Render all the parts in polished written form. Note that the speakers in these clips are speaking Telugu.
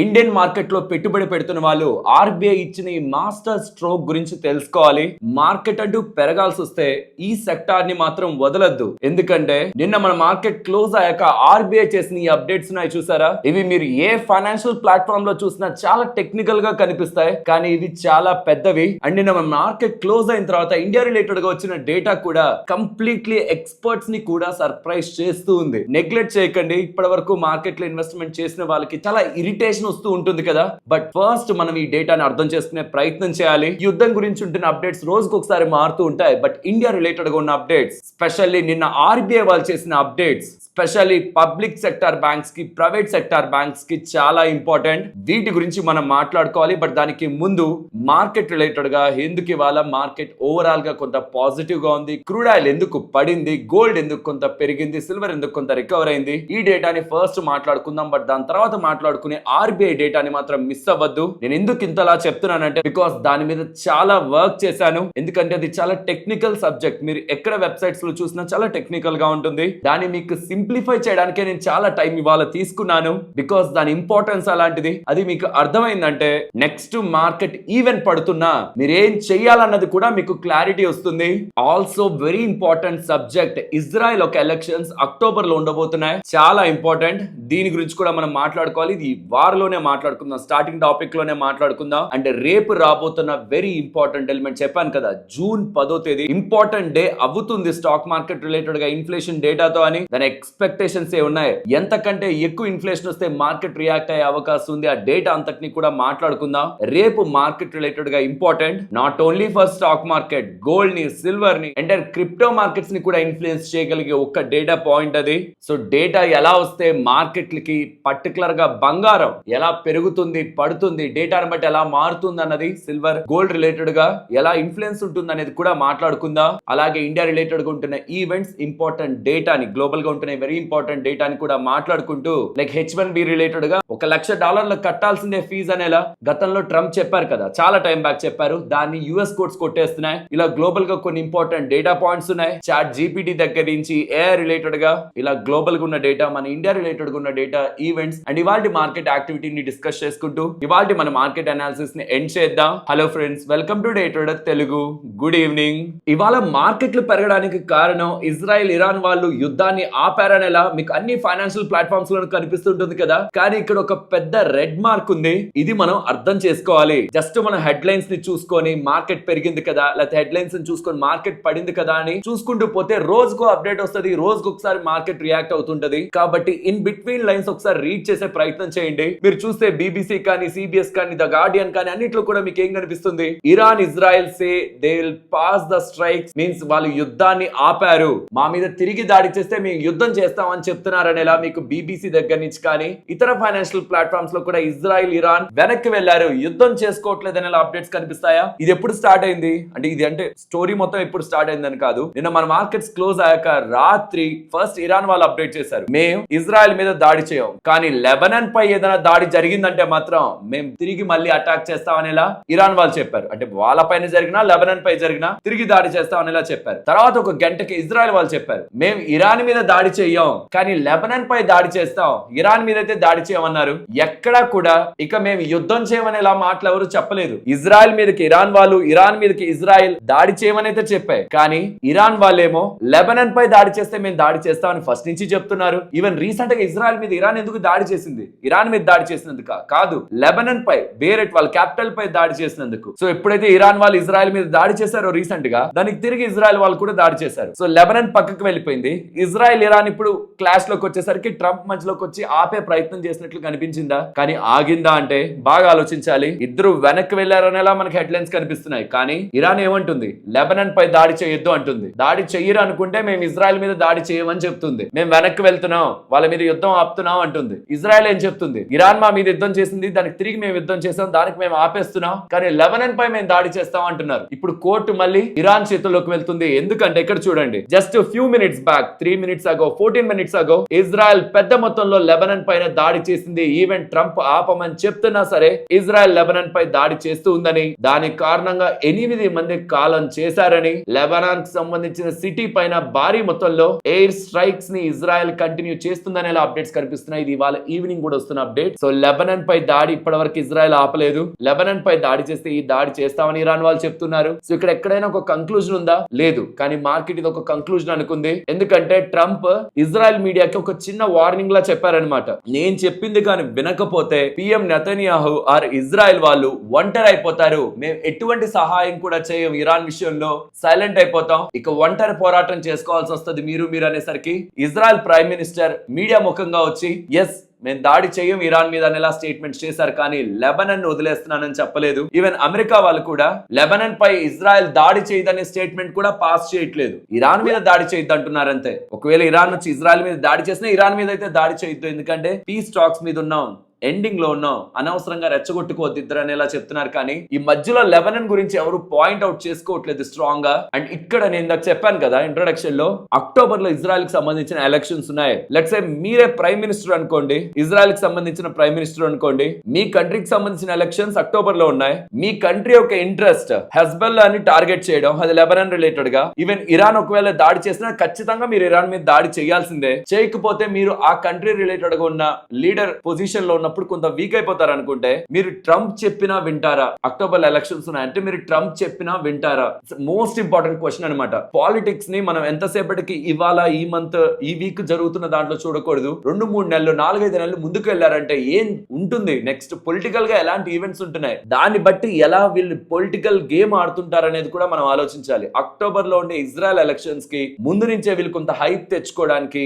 ఇండియన్ మార్కెట్ లో పెట్టుబడి పెడుతున్న వాళ్ళు ఆర్బీఐ ఇచ్చిన ఈ మాస్టర్ స్ట్రోక్ గురించి తెలుసుకోవాలి. మార్కెట్ అంటూ పెరగాల్సి వస్తే ఈ సెక్టార్ ని మాత్రం వదలొద్దు. ఎందుకంటే నిన్న మన మార్కెట్ క్లోజ్ అయ్యాక ఆర్బీఐ చేసిన ఈ అప్డేట్స్ ఉన్నాయి చూసారా, ఇవి మీరు ఏ ఫైనాన్షియల్ ప్లాట్ఫామ్ లో చూసినా చాలా టెక్నికల్ గా కనిపిస్తాయి, కానీ ఇవి చాలా పెద్దవి. అండ్ నిన్న మన మార్కెట్ క్లోజ్ అయిన తర్వాత ఇండియా రిలేటెడ్ గా వచ్చిన డేటా కూడా కంప్లీట్లీ ఎక్స్పర్ట్స్ ని కూడా సర్ప్రైజ్ చేస్తూ ఉంది. నెగ్లెక్ట్ చేయకండి. ఇప్పటి వరకు మార్కెట్ లో ఇన్వెస్ట్మెంట్ చేసిన వాళ్ళకి చాలా ఇరిటేషన్ వస్తూ ఉంటుంది కదా, బట్ ఫస్ట్ మనం ఈ డేటాని అర్థం చేసుకునే ప్రయత్నం చేయాలి. యుద్ధం గురించి ఉంటున్న అప్డేట్స్ రోజుకు ఒకసారి మారుతూ ఉంటాయి, బట్ ఇండియా రిలేటెడ్ గా ఉన్న అప్డేట్స్, స్పెషల్లీ నిన్న ఆర్బీఐ వాళ్ళు చేసిన updates, specially public sector banks కి, ప్రైవేట్ సెక్టార్ బ్యాంక్స్ కి చాలా ఇంపార్టెంట్. వీటి గురించి మనం మాట్లాడుకోవాలి. బట్ దానికి ముందు మార్కెట్ రిలేటెడ్ గా ఎందుకు ఇవాళ మార్కెట్ ఓవరాల్ గా కొంత పాజిటివ్ గా ఉంది, క్రూడ్ ఆయిల్ ఎందుకు పడింది, గోల్డ్ ఎందుకు కొంత పెరిగింది, సిల్వర్ ఎందుకు కొంత రికవర్ అయింది, ఈ డేటాని ఫస్ట్ మాట్లాడుకుందాం. బట్ దాని తర్వాత మాట్లాడుకునే ఆర్బీఐ డేటాని మాత్రం మిస్ అవ్వద్దు. నేను ఎందుకు ఇంతలా చెప్తున్నానంటే బికాస్ దాని మీద చాలా వర్క్ చేశాను. ఎందుకంటే అది చాలా టెక్నికల్ సబ్జెక్ట్. మీరు ఎక్కడ వెబ్సైట్స్ లో చూసినా చాలా టెక్నికల్ గా ఉంటుంది. దాన్ని మీకు సింప్లిఫై చేయడానికే నేను చాలా టైం ఇవాళ తీసుకున్నాను, బికాస్ దాని ఇంపార్టెన్స్ అలాంటిది. అది మీకు అర్థమైందంటే నెక్స్ట్ మార్కెట్ ఈవెన్ పడుతున్నా మీరేం చెయ్యాలన్నది కూడా మీకు క్లారిటీ వస్తుంది. Also very important subject, Israel ఒక ఎలక్షన్స్ అక్టోబర్ లో ఉండబోతున్నాయి, చాలా ఇంపార్టెంట్. దీని గురించి కూడా మనం మాట్లాడుకోవాలి. ఇది వారిలోనే మాట్లాడుకుందాం, స్టార్టింగ్ టాపిక్ లోనే మాట్లాడుకుందాం. అండ్ రేపు రాబోతున్న వెరీ ఇంపార్టెంట్ ఎలిమెంట్ చెప్పాను కదా, జూన్ 10వ తేదీ ఇంపార్టెంట్ డే అవుతుంది స్టాక్ మార్కెట్ రిలేటెడ్ గా ఇన్ఫ్లేషన్ డేటాతో అని. దాని ఎక్స్పెక్టేషన్స్ ఏ ఉన్నాయి, ఎంతకంటే ఎక్కువ ఇన్ఫ్లేషన్ వస్తే మార్కెట్ రియాక్ట్ అయ్యే అవకాశం ఉంది, ఆ డేటా అంతటిని కూడా మాట్లాడుకుందాం. రేపు మార్కెట్ రిలేటెడ్ గా important, not only for stock market, gold ని, సిల్వర్ ని, ఎంటైర్ క్రిప్టో మార్కెట్స్ ని కూడా ఇన్ఫ్లుయెన్స్ చేయగలిగే ఒక్క డేటా పాయింట్ అది. సో డేటా ఎలా వస్తే మార్కెట్లకి పర్టికులర్ గా బంగారం ఎలా పెరుగుతుంది, పడుతుంది, డేటాను బట్టి ఎలా మారుతుంది అన్నది, సిల్వర్, గోల్డ్ రిలేటెడ్ గా ఎలా ఇన్ఫ్లుయెన్స్ ఉంటుంది అనేది కూడా మాట్లాడుకుందాం. అలాగే ఇండియా రిలేటెడ్ గా ఉంటున్న ఈవెంట్స్, ఇంపార్టెంట్ డేటాని, గ్లోబల్ గా ఉంటున్న వెరీ ఇంపార్టెంట్ డేటాని కూడా మాట్లాడుకుంటూ, లైక్ H1B రిలేటెడ్ గా $1,00,000 కట్టాల్సిందే ఫీజు అనేలా గతంలో ట్రంప్ చెప్పారు కదా, చాలా టైం బ్యాక్ చెప్పారు. దాన్ని యుఎస్ కోర్ట్స్ కొట్టేస్తున్నాయి. ఇలా గ్లోబల్ గా కొన్ని ఇంపార్టెంట్ డేటా పాయింట్స్ ఉన్నాయి. చాట్ జీపీటీ దగ్గర నుంచి ఏఐ రిలేటెడ్ గా ఇలా గ్లోబల్ గా ఉన్న డేటా, మన ఇండియా రిలేటెడ్ గా ఉన్న డేటా, ఈవెంట్స్ అండ్ ఇవాల్టి మార్కెట్ యాక్టివిటీని డిస్కస్ చేసుకుంటూ ఇవాల్టి మన మార్కెట్ అనాలిసిస్ ని ఎండ్ చేద్దాం. Hello friends, welcome to day trader Telugu. Good evening. ఇవాళ మార్కెట్లు పెరగడానికి కారణం ఇజ్రాయెల్ ఇరాన్ వాళ్ళు యుద్ధాన్ని ఆపారనేలా మీకు అన్ని ఫైనాన్షియల్ ప్లాట్ఫామ్స్ లో కనిపిస్తుంటుంది కదా, కానీ ఇక్కడ ఒక పెద్ద రెడ్ మార్క్ ఉంది. ఇది మనం అర్థం చేసుకోవాలి. జస్ట్ మన హెడ్ లైన్స్ ని చూసుకొని మార్కెట్ పెరిగింది కదా, లేకపోతే హెడ్ లైన్స్ ని చూసుకొని మార్కెట్ పడింది కదా అని చూసుకుంటూ పోతే రోజుకు అప్డేట్ వస్తుంది, రోజుకు ఒకసారి మార్కెట్ రియాక్ట్ అవుతుంటది. కాబట్టి ఇన్ బిట్వీన్ లైన్స్ ఒకసారి రీడ్ చేసే ప్రయత్నం చేయండి. మీరు చూస్తే బీబీసీ కానీ, సిబిఎస్ కానీ, ద గార్డియన్ కానీ అన్నిట్లో కూడా మీకు ఏం కనిపిస్తుంది, Iran Israel say they will pass the strikes, means వాళ్ళు యుద్ధాన్ని ఆపారు, మా మీద తిరిగి దాడి చేస్తే మేము యుద్ధం చేస్తామని చెప్తున్నారనేలా మీకు బీబీసీ దగ్గర నుంచి కానీ ఇతర ఫైనాన్షియల్ ప్లాట్ఫామ్స్ లో కూడా ఇజ్రాయెల్ ఇరాన్ వెనక్కి వెళ్లారు, యుద్ధం చేసుకోవట్లేదు అనేలా అప్డేట్స్ కనిపిస్తాయా? ఇది ఎప్పుడు స్టార్ట్ అయింది అంటే, ఇది అంటే స్టోరీ మొత్తం ఎప్పుడు స్టార్ట్ అయిందని కాదు, నిన్న మన మార్కెట్స్ క్లోజ్ అయ్యాక రాత్రి ఫస్ట్ ఇరాన్ వాళ్ళు అప్డేట్ చేశారు, మేము ఇజ్రాయెల్ మీద దాడి చేయం, కానీ లెబనాన్ పై ఏదైనా దాడి జరిగిందంటే మాత్రం మేము తిరిగి మళ్ళీ అటాక్ చేస్తామనేలా ఇరాన్ వాళ్ళు చెప్పారు. అంటే వాళ్ళ పైన జరిగినా, లెబనాన్ పై జరిగినా తిరిగి దాడి చేస్తామనేలా చెప్పారు. తర్వాత ఒక గంటకి ఇజ్రాయెల్ వాళ్ళు చెప్పారు, మేము ఇరాన్ మీద దాడి చెయ్యం, కానీ లెబనాన్ పై దాడి చేస్తాం, ఇరాన్ మీద అయితే దాడి చేయమన్నారు. ఎక్కడా కూడా ఇక మేము యుద్ధం చేయమనేలా మాటలు ఎవరు చెప్పలేదు. ఇజ్రాయెల్ మీదకి ఇరాన్ వాళ్ళు, ఇరాన్ మీదకి ఇజ్రాయెల్ దాడి చేయమని అయితే చెప్పాయి, కానీ ఇరాన్ వాళ్ళేమో లెబనాన్ పై దాడి చేస్తే మేము దాడి చేస్తామని ఫస్ట్ నుంచి చెప్తున్నారు. ఈవెన్ రీసెంట్ గా ఇజ్రాయెల్ మీద ఇరాన్ ఎందుకు దాడి చేసింది, ఇరాన్ మీద దాడి చేసినందుకు కాదు, లెబనాన్ పై, బేరెట్ వాళ్ళ క్యాపిటల్ పై దాడి చేసినందుకు. సో ఎప్పుడైతే ఇరాన్ వాళ్ళు ఇజ్రాయెల్ మీద దాడి చేశారో రీసెంట్ గా, దానికి తిరిగి ఇజ్రాయెల్ వాళ్ళు కూడా దాడి చేశారు. సో లెబనాన్ పక్కకు వెళ్ళిపోయింది. ఇజ్రాయెల్ ఇరాన్ ఇప్పుడు క్లాష్ లోకి వచ్చేసరికి ట్రంప్ మధ్యలోకి వచ్చి ఆపే ప్రయత్నం చేసినట్లు కనిపించిందా? కానీ ఆగిందా అంటే బాగా ఆలోచించాలి. ఇద్దరు వెనక్కి వెళ్లారనేలా మనకి హెడ్ లైన్స్ కనిపిస్తున్నాయి, కానీ ఇరాన్ ఏమంటుంది, లెబనాన్ పై దాడి చేయొద్దు అంటుంది. దాడి చెయ్యరు అనుకుంటే మేము ఇజ్రాయెల్ మీద దాడి చేయమని చెప్తుంది. మేము వెనక్కి వెళ్తున్నాం, వాళ్ళ మీద యుద్ధం ఆపుతున్నాం అంటుంది. ఇజ్రాయెల్ ఏం చెప్తుంది, ఇరాన్ మా మీద యుద్ధం చేసింది, దానికి తిరిగి మేము యుద్ధం చేస్తాం, దానికి మేము ఆపేస్తున్నాం, కానీ లెబనాన్ పై మేము దాడి చేస్తాం అంటున్నారు. ఇప్పుడు కోర్టు మళ్ళీ ఇరాన్ చేతుల్లోకి వెళ్తుంది. ఎందుకంటే ఇక్కడ చూడండి, just few minutes back, 3 minutes ago, 14 minutes ago, Israel పెద్ద మొత్తంలో లెబనాన్ పైన దాడి చేసింది. ఈవెన్ ట్రంప్ ఆపమని చెప్తున్నా సరే ఇజ్రాయెల్ లెబనాన్ పై దాడి చేస్తూ ఉందని, దానికి కారణంగా 8 మంది కాలం చేశారని, లెబనాన్ కి సంబంధించిన సిటీ పైన భారీ మొత్తంలో ఎయిర్ స్ట్రైక్స్ ని ఇజ్రాయెల్ కంటిన్యూ చేస్తుందనే అప్డేట్స్ కనిపిస్తున్నాయి. ఇది ఇవాళ ఈవినింగ్ కూడా వస్తున్న అప్డేట్. సో లెబనాన్ పై దాడి ఇప్పటివరకు ఇజ్రాయెల్ ఆపలేదు. లెబనాన్ పై దాడి చేస్తే ఈ దాడి చేస్తామని ఇరాన్ వాళ్ళు చెప్తున్నారు. సో ఇక్కడ ఎక్కడైనా ఒక కంక్లూజన్ ఉందా? లేదు. కానీ మార్కెట్ ఇది ఒక కంక్లూజన్ అనుకుంది. ఎందుకంటే ట్రంప్ ఇజ్రాయెల్ మీడియాకి ఒక చిన్న వార్నింగ్ లా చెప్పారనమాట. నేను చెప్పింది కానీ వినకపోతే పిఎం నెతన్యాహు ఆర్ ఇజ్రాయెల్ వాళ్ళు ఒంటరి అయిపోతారు, మేము ఎటువంటి సహాయం కూడా చేయం, ఇరాన్ విషయంలో సైలెంట్ అయిపోతాం, ఇక ఒంటరి పోరాటం చేసుకోవాల్సి వస్తుంది మీరు అనేసరికి ఇజ్రాయెల్ ప్రైమ్ మినిస్టర్ మీడియా ముఖంగా వచ్చి ఎస్ మేము దాడి చేయం ఇరాన్ మీద అనేలా స్టేట్మెంట్ చేశారు. కానీ లెబనాన్ వదిలేస్తున్నానని చెప్పలేదు. ఈవెన్ అమెరికా వాళ్ళు కూడా లెబనాన్ పై ఇజ్రాయెల్ దాడి చేయదనే స్టేట్మెంట్ కూడా పాస్ చేయట్లేదు. ఇరాన్ మీద దాడి చేయొద్దు అంటున్నారు అంతే. ఒకవేళ ఇరాన్ వచ్చి ఇజ్రాయెల్ మీద దాడి చేసినా ఇరాన్ మీద అయితే దాడి చేయొద్దు, ఎందుకంటే పీస్ టాక్స్ మీద ఉన్నాం, ఎండింగ్ లో ఉన్నాం, అనవసరంగా రెచ్చగొట్టుకోవద్దు ఇద్దరు అనేలా చెప్తున్నారు. కానీ ఈ మధ్యలో లెబనాన్ గురించి ఎవరు పాయింట్ అవుట్ చేసుకోవట్లేదు స్ట్రాంగ్ గా. అండ్ ఇక్కడ నేను ఇందాక చెప్పాను కదా ఇంట్రొడక్షన్ లో, అక్టోబర్ లో ఇజ్రాయెల్ కి సంబంధించిన ఎలక్షన్స్ ఉన్నాయి. లెట్స్ సే మీరే ప్రైమ్ మినిస్టర్ అనుకోండి, ఇజ్రాయెల్ కి సంబంధించిన ప్రైమ్ మినిస్టర్ అనుకోండి, మీ కంట్రీకి సంబంధించిన ఎలక్షన్స్ అక్టోబర్ లో ఉన్నాయి. మీ కంట్రీ యొక్క ఇంట్రెస్ట్ హెజ్బొల్లా అని టార్గెట్ చేయడం, అది లెబనాన్ రిలేటెడ్ గా. ఈవెన్ ఇరాన్ ఒకవేళ దాడి చేసినా ఖచ్చితంగా మీరు ఇరాన్ మీద దాడి చేయాల్సిందే. చేయకపోతే మీరు ఆ కంట్రీ రిలేటెడ్ గా ఉన్న లీడర్ పొజిషన్ లో ఉన్న కొంత వీక్ అయిపోతారు అనుకుంటే మీరు ట్రంప్ చెప్పినా వింటారా? అక్టోబర్ ఎలక్షన్స్ ఉన్నాయంటే మీరు ట్రంప్ చెప్పినా వింటారా? మోస్ట్ ఇంపార్టెంట్ క్వశ్చన్ అనమాట. పాలిటిక్స్ ని మనం ఎంతసేపటికి ఇవాళ ఈ మంత్ ఈ వీక్ జరుగుతున్న దాంట్లో చూడకూడదు. 2-3 నెలలు 4-5 నెలలు ముందుకు వెళ్లారంటే ఏం ఉంటుంది, నెక్స్ట్ పొలిటికల్ గా ఎలాంటి ఈవెంట్స్ ఉంటున్నాయి, దాన్ని బట్టి ఎలా వీళ్ళు పొలిటికల్ గేమ్ ఆడుతుంటారు అనేది కూడా మనం ఆలోచించాలి. అక్టోబర్ లో ఉండే ఇజ్రాయెల్ ఎలక్షన్స్ కి ముందు నుంచే వీళ్ళు కొంత హైప్ తెచ్చుకోవడానికి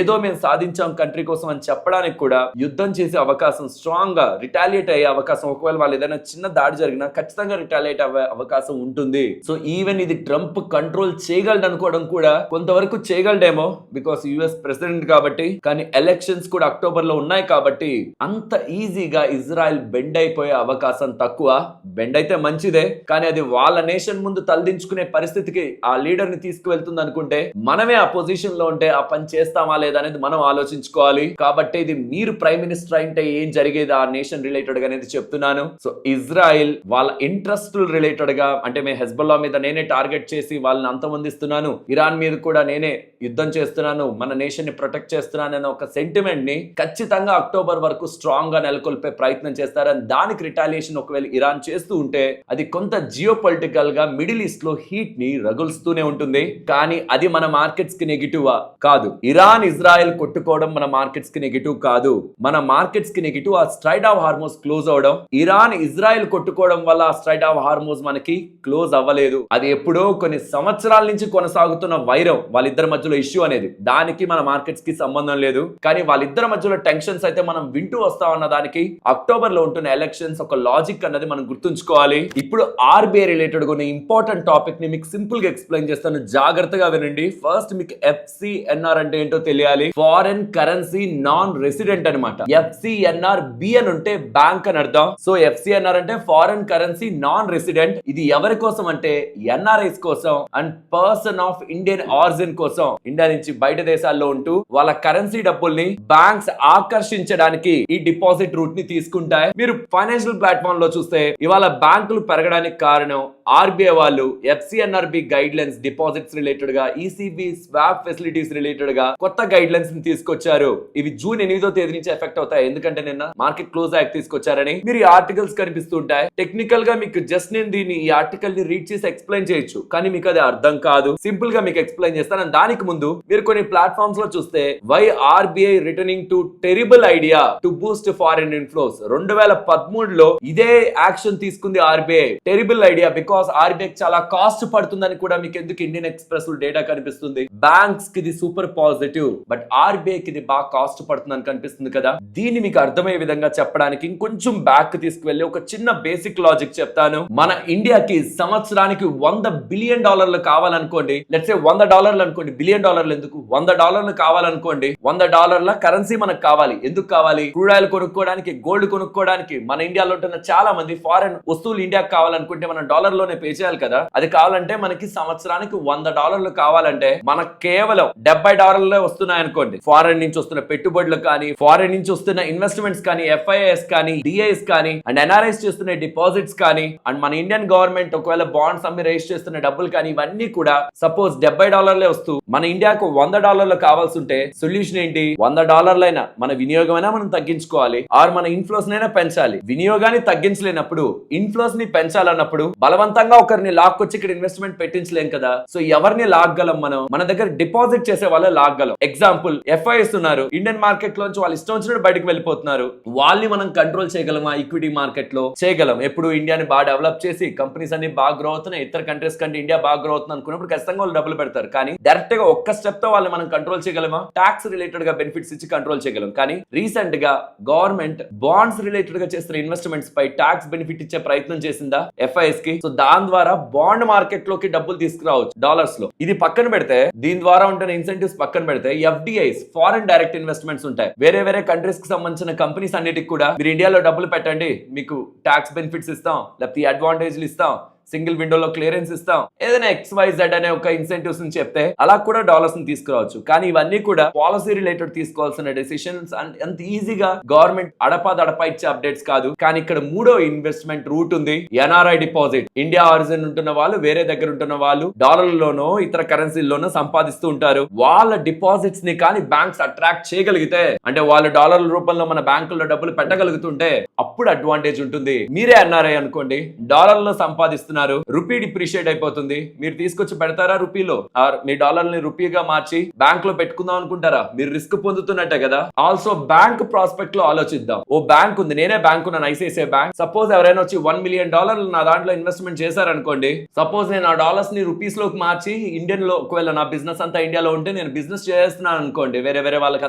ఏదో మేము సాధించాం కంట్రీ కోసం అని చెప్పడానికి కూడా యుద్ధం చేసే అవకాశం, స్ట్రాంగ్ గా రిటాలియేట్ అయ్యే అవకాశం, ఒకవేళ వాళ్ళు ఏదైనా చిన్న దాడి జరిగినా ఖచ్చితంగా రిటాలియేట్ అయ్యే అవకాశం ఉంటుంది. సో ఈవెన్ ఇది ట్రంప్ కంట్రోల్ చేయగలడు అనుకోవడం కూడా కొంతవరకు చేయగలడేమో, బికాస్ యుఎస్ ప్రెసిడెంట్ కాబట్టి. కానీ ఎలక్షన్స్ కూడా అక్టోబర్ లో ఉన్నాయి కాబట్టి అంత ఈజీగా ఇజ్రాయెల్ బెండ్ అయిపోయే అవకాశం తక్కువ. బెండ్ అయితే మంచిదే, కానీ అది వాళ్ళ నేషన్ ముందు తలదించుకునే పరిస్థితికి ఆ లీడర్ ని తీసుకువెళ్తుంది అనుకుంటే మనమే ఆ పొజిషన్ లో ఉంటే ఆ పని చేస్తామా లేదా అనేది మనం ఆలోచించుకోవాలి. కాబట్టి ఇది మీరు ప్రైమ్ మినిస్టర్ అంటే ఏం జరిగేది ఆ నేషన్ రిలేటెడ్ గా అనేది చెప్తున్నాను. సో ఇజ్రాయెల్ వాళ్ళ ఇంట్రెస్ట్ రిలేటెడ్ గా, అంటే మేము హెజ్బొల్లా మీద నేనే టార్గెట్ చేసి వాళ్ళని అంతమొందిస్తున్నాను, ఇరాన్ మీద కూడా నేనే యుద్ధం చేస్తున్నాను, మన నేషన్ ని ప్రొటెక్ట్ చేస్తున్నాను అనే ఒక సెంటిమెంట్ ని ఖచ్చితంగా అక్టోబర్ వరకు స్ట్రాంగ్ గా నెలకొల్పే ప్రయత్నం చేస్తారని, దానికి రిటాలియేషన్ ఒకవేళ ఇరాన్ చేస్తూ ఉంటే అది కొంత జియో పొలిటికల్ గా మిడిల్ ఈస్ట్ లో హీట్ ని రగులుస్తూనే ఉంటుంది. కానీ అది మన మార్కెట్స్ కి నెగిటివ్ కాదు. ఇరాన్ ఇజ్రాయెల్ కొట్టుకోవడం మన మార్కెట్స్ కి నెగిటివ్ కాదు. మన మార్కెట్స్ కి నెగిటివ్ ఆ స్ట్రైట్ ఆఫ్ హార్మోస్ క్లోజ్ అవడం. ఇరాన్ ఇజ్రాయెల్ కొట్టుకోవడం వల్ల ఆ స్ట్రైట్ ఆఫ్ హార్మోస్ మనకి క్లోజ్ అవ్వలేదు. అది ఎప్పుడో కొన్ని సంవత్సరాల నుంచి కొనసాగుతున్న వైరం, వాళ్ళిద్దరి మధ్యలో ఇష్యూ అనేది, దానికి మన మార్కెట్స్ కి సంబంధం లేదు. కానీ వాళ్ళిద్దరి మధ్యలో టెన్షన్స్ అయితే మనం వింటూ వస్తామన్న దానికి అక్టోబర్ లో ఉంటున్న ఎలక్షన్స్ ఒక లాజిక్ అన్నది మనం గుర్తుంచుకోవాలి. ఇప్పుడు ఆర్బీఐ రిలేటెడ్ కొన్ని ఇంపార్టెంట్ టాపిక్ ని మీకు సింపుల్ గా ఎక్స్ప్లెయిన్ చేస్తాను, జాగ్రత్తగా వినండి. ఫస్ట్ మీకు FCNR అంటే ఏంటో తెలియాలి. ఫారెన్ కరెన్సీ నాన్ రెసిడెంట్ అనమాట. FCNR B అని ఉంటే బ్యాంక్ అని అర్థం. సో FCNR అంటే ఫారెన్ కరెన్సీ నాన్ రెసిడెంట్. ఇది ఎవరి కోసం అంటే NRIs కోసం and person of Indian origin కోసం, ఇండియా నుంచి బయట దేశాల్లో ఉంటూ వాళ్ళ కరెన్సీ డబ్బుల్ని బ్యాంక్స్ ఆకర్షించడానికి ఈ డిపాజిట్ రూట్ ని తీసుకుంటాయి. మీరు ఫైనాన్షియల్ ప్లాట్ఫామ్ లో చూస్తే ఇవాళ బ్యాంకులు పెరగడానికి కారణం ఆర్బీఐ వాళ్ళు FCNRB guide lines, deposits related గా, ECB స్వాప్ ఫెసిలిటీస్ రిలేటెడ్ గా కొత్త గైడ్ లైన్స్ ని తీసుకొచ్చారు. ఇవి జూన్ 8వ తేదీ నుంచి ఎఫెక్ట్ అవుతాయి, ఎందుకంటే నిన్న మార్కెట్ క్లోజ్ యాక్ట్ తీసుకొచ్చారని మీరు ఈ ఆర్టికల్స్ కనిపిస్తుంటాయి. టెక్నికల్ గా మీకు జస్ట్ నేను దీన్ని ఈ ఆర్టికల్ ని రీడ్ చేసి ఎక్స్ప్లెయిన్ చేయొచ్చు, కానీ మీకు అది అర్థం కాదు. సింపుల్ గా మీకు ఎక్స్ప్లెయిన్ చేస్తాను. దానికి ముందు మీరు కొన్ని ప్లాట్ఫామ్స్ లో చూస్తే why RBI returning to terrible idea to boost foreign inflows, 2013లో ఇదే యాక్షన్ తీసుకుంది RBI. Terrible idea because RBI చాలా కాస్ట్ పడుతుందని కూడా మీకు ఎందుకు ఇండియన్ ఎక్స్ప్రెస్ డేటా కనిపిస్తుంది. బ్యాంక్స్ కి ఇది సూపర్ పాజిటివ్, బట్ ఆర్బీఐ కి ఇది బాగా కాస్ట్ పడుతుందని కనిపిస్తుంది కదా. దీన్ని మీకు అర్థమయ్యే విధంగా చెప్పడానికి ఇంకొంచెం బ్యాక్ తీసుకువెళ్ళి ఒక చిన్న బేసిక్ లాజిక్ చెప్తాను. మన ఇండియాకి సంవత్సరానికి $100 బిలియన్ కావాలనుకోండి, లెట్స్ సే $100 అనుకోండి, $1 బిలియన్ ఎందుకు, $100 కావాలనుకోండి, $100 కరెన్సీ మనకు కావాలి. ఎందుకు కావాలి? క్రూడ్ ఆయిల్ కొనుక్కోవడానికి, గోల్డ్ కొనుక్కోవడానికి. మన ఇండియాలో ఉంటున్న చాలా మంది ఫారెన్ వస్తువులు ఇండియాకి కావాలనుకుంటే మనం డాలర్ లోనే పే చేయాలి కదా. అది కావాలంటే మనకి సంవత్సరానికి $100 కావాలంటే మనకు కేవలం $70 వస్తున్నాయి అనుకోండి. ఫారెన్ నుంచి వస్తున్న పెట్టుబడులు కానీ, ఫారెన్ నుంచి వస్తున్న ఇన్వెస్ట్మెంట్స్ కానీ, FIIs కానీ, DIs కానీ అండ్ NRIs చేస్తున్న డిపాజిట్స్ కానీ అండ్ మన ఇండియన్ గవర్నమెంట్ ఒకవేళ బాండ్స్ అమ్మి రేస్ చేస్తున్న డబ్బులు కానీ ఇవన్నీ కూడా సపోజ్ $70 వస్తూ మన ఇండియాకు $100 కావాల్సి ఉంటే సొల్యూషన్ ఏంటి? $100 మన వినియోగమైనా మనం తగ్గించుకోవాలి ఆర్ మన ఇన్ఫ్లోస్ నైనా పెంచాలి. వినియోగాన్ని తగ్గించలేనప్పుడు ఇన్ఫ్లోస్ ని పెంచాలన్నప్పుడు బలవంతంగా ఒకరిని లాక్కొచ్చి ఇక్కడ ఇన్వెస్ట్మెంట్ పెట్టించలేం కదా. సో ఎవరిని లాగలం? మనం మన దగ్గర డిపాజిట్ చేసే వాళ్ళే లాగలం. ఎగ్జాంపుల్ FIIs ఉన్నారు, ఇండియన్ మార్కెట్ లోంచి వాళ్ళు ఇష్టం వచ్చినట్టు బయటకు వెళ్ళిపోతున్నారు. వాళ్ళని మనం కంట్రోల్ చేయగలమా? ఈక్విటీ మార్కెట్ లో చేయగలం. ఎప్పుడు ఇండియాని బాగా డెవలప్ చేసి కంపెనీస్ అన్ని బాగా గ్రో అవుతున్నాయి, ఇతర కంట్రీస్ కంటే ఇండియా బాగా గ్రో అవుతుంది అనుకున్నప్పుడు ఖచ్చితంగా వాళ్ళు డబ్బులు పెడతారు. కానీ డైరెక్ట్ గా ఒక్క స్టెప్ తో వాళ్ళని మనం కంట్రోల్ చేయగలమా? టాక్స్ రిలేటెడ్ గా బెనిఫిట్స్ ఇచ్చి కంట్రోల్ చేయగలం. కానీ రీసెంట్ గా గవర్నమెంట్ బాండ్స్ రిలేటెడ్ గా చేస్తున్న ఇన్వెస్ట్మెంట్స్ పై టాక్స్ బెనిఫిట్ ఇచ్చే ప్రయత్నం చేసిందా FIIs కి? సో దాని ద్వారా బాండ్ మార్కెట్ లోకి డబ్బులు తీసుకురావచ్చు డాలర్స్ లో. ఇది పక్కన పెడితే, దీని ద్వారా ఉంటున్న ఇన్సెంటివ్స్ పక్కన పెడితే FDIs ఫారెన్ డైరెక్ట్ ఇన్వెస్ట్మెంట్స్ ఉంటాయి. వేరే వేరే కంట్రీస్ కి సంబంధించిన కంపెనీస్ అన్నిటికి కూడా మీరు ఇండియాలో డబ్బులు పెట్టండి, మీకు టాక్స్ బెనిఫిట్స్ ఇస్తాం, లేకపోతే అడ్వాంటేజ్లు ఇస్తాం, సింగిల్ విండోలో క్లియరెన్స్ ఇస్తాం, ఏదైనా XYZ అనే ఒక ఇన్సెంటివ్స్ ని చెప్తే అలా కూడా డాలర్స్ ని తీసుకురావచ్చు. కానీ ఇవన్నీ కూడా పాలసీ రిలేటెడ్ తీసుకోవాల్సిన డెసిషన్స్. అంత ఈజీగా గవర్నమెంట్ అడపా ఇచ్చే అప్డేట్స్ కాదు. కానీ ఇక్కడ మూడో ఇన్వెస్ట్మెంట్ రూట్ ఉంది, NRI డిపాజిట్. ఇండియా ఆరిజిన్ ఉంటున్న వాళ్ళు, వేరే దగ్గర ఉంటున్న వాళ్ళు డాలర్లోనో ఇతర కరెన్సీల్లోనో సంపాదిస్తూ ఉంటారు. వాళ్ళ డిపాజిట్స్ ని కానీ బ్యాంక్స్ అట్రాక్ట్ చేయగలిగితే, అంటే వాళ్ళు డాలర్ల రూపంలో మన బ్యాంకుల్లో డబ్బులు పెట్టగలుగుతుంటే అప్పుడు అడ్వాంటేజ్ ఉంటుంది. మీరే NRI అనుకోండి, డాలర్లో సంపాదిస్తున్నారు, రూపీ డిప్రిషియేట్ అయిపోతుంది, మీరు తీసుకొచ్చి పెడతారా రూపీలో? ఆర్ మీ డాలర్ని రూపీగా మార్చి బ్యాంక్ లో పెట్టుకుందాం అనుకుంటారా? మీరు రిస్క్ పొందుతున్నట్టే కదా. ఆల్సో బ్యాంక్ ప్రాస్పెక్ట్ లో ఆలోచిద్దాం. ఓ బ్యాంక్ ఉంది, నేనే బ్యాంక్ ఉన్నాను, ICICI బ్యాంక్. సపోజ్ ఎవరైనా వచ్చి $1 మిలియన్ నా దాంట్లో ఇన్వెస్ట్మెంట్ చేశారనుకోండి. సపోజ్ నేను ఆ డాలర్స్ ని రూపీస్ లోకి మార్చి ఇండియన్ లో, ఒకవేళ నా బిజినెస్ అంతా ఇండియాలో ఉంటే నేను బిజినెస్ చేస్తున్నాను అనుకోండి, వేరే వేరే వాళ్ళకి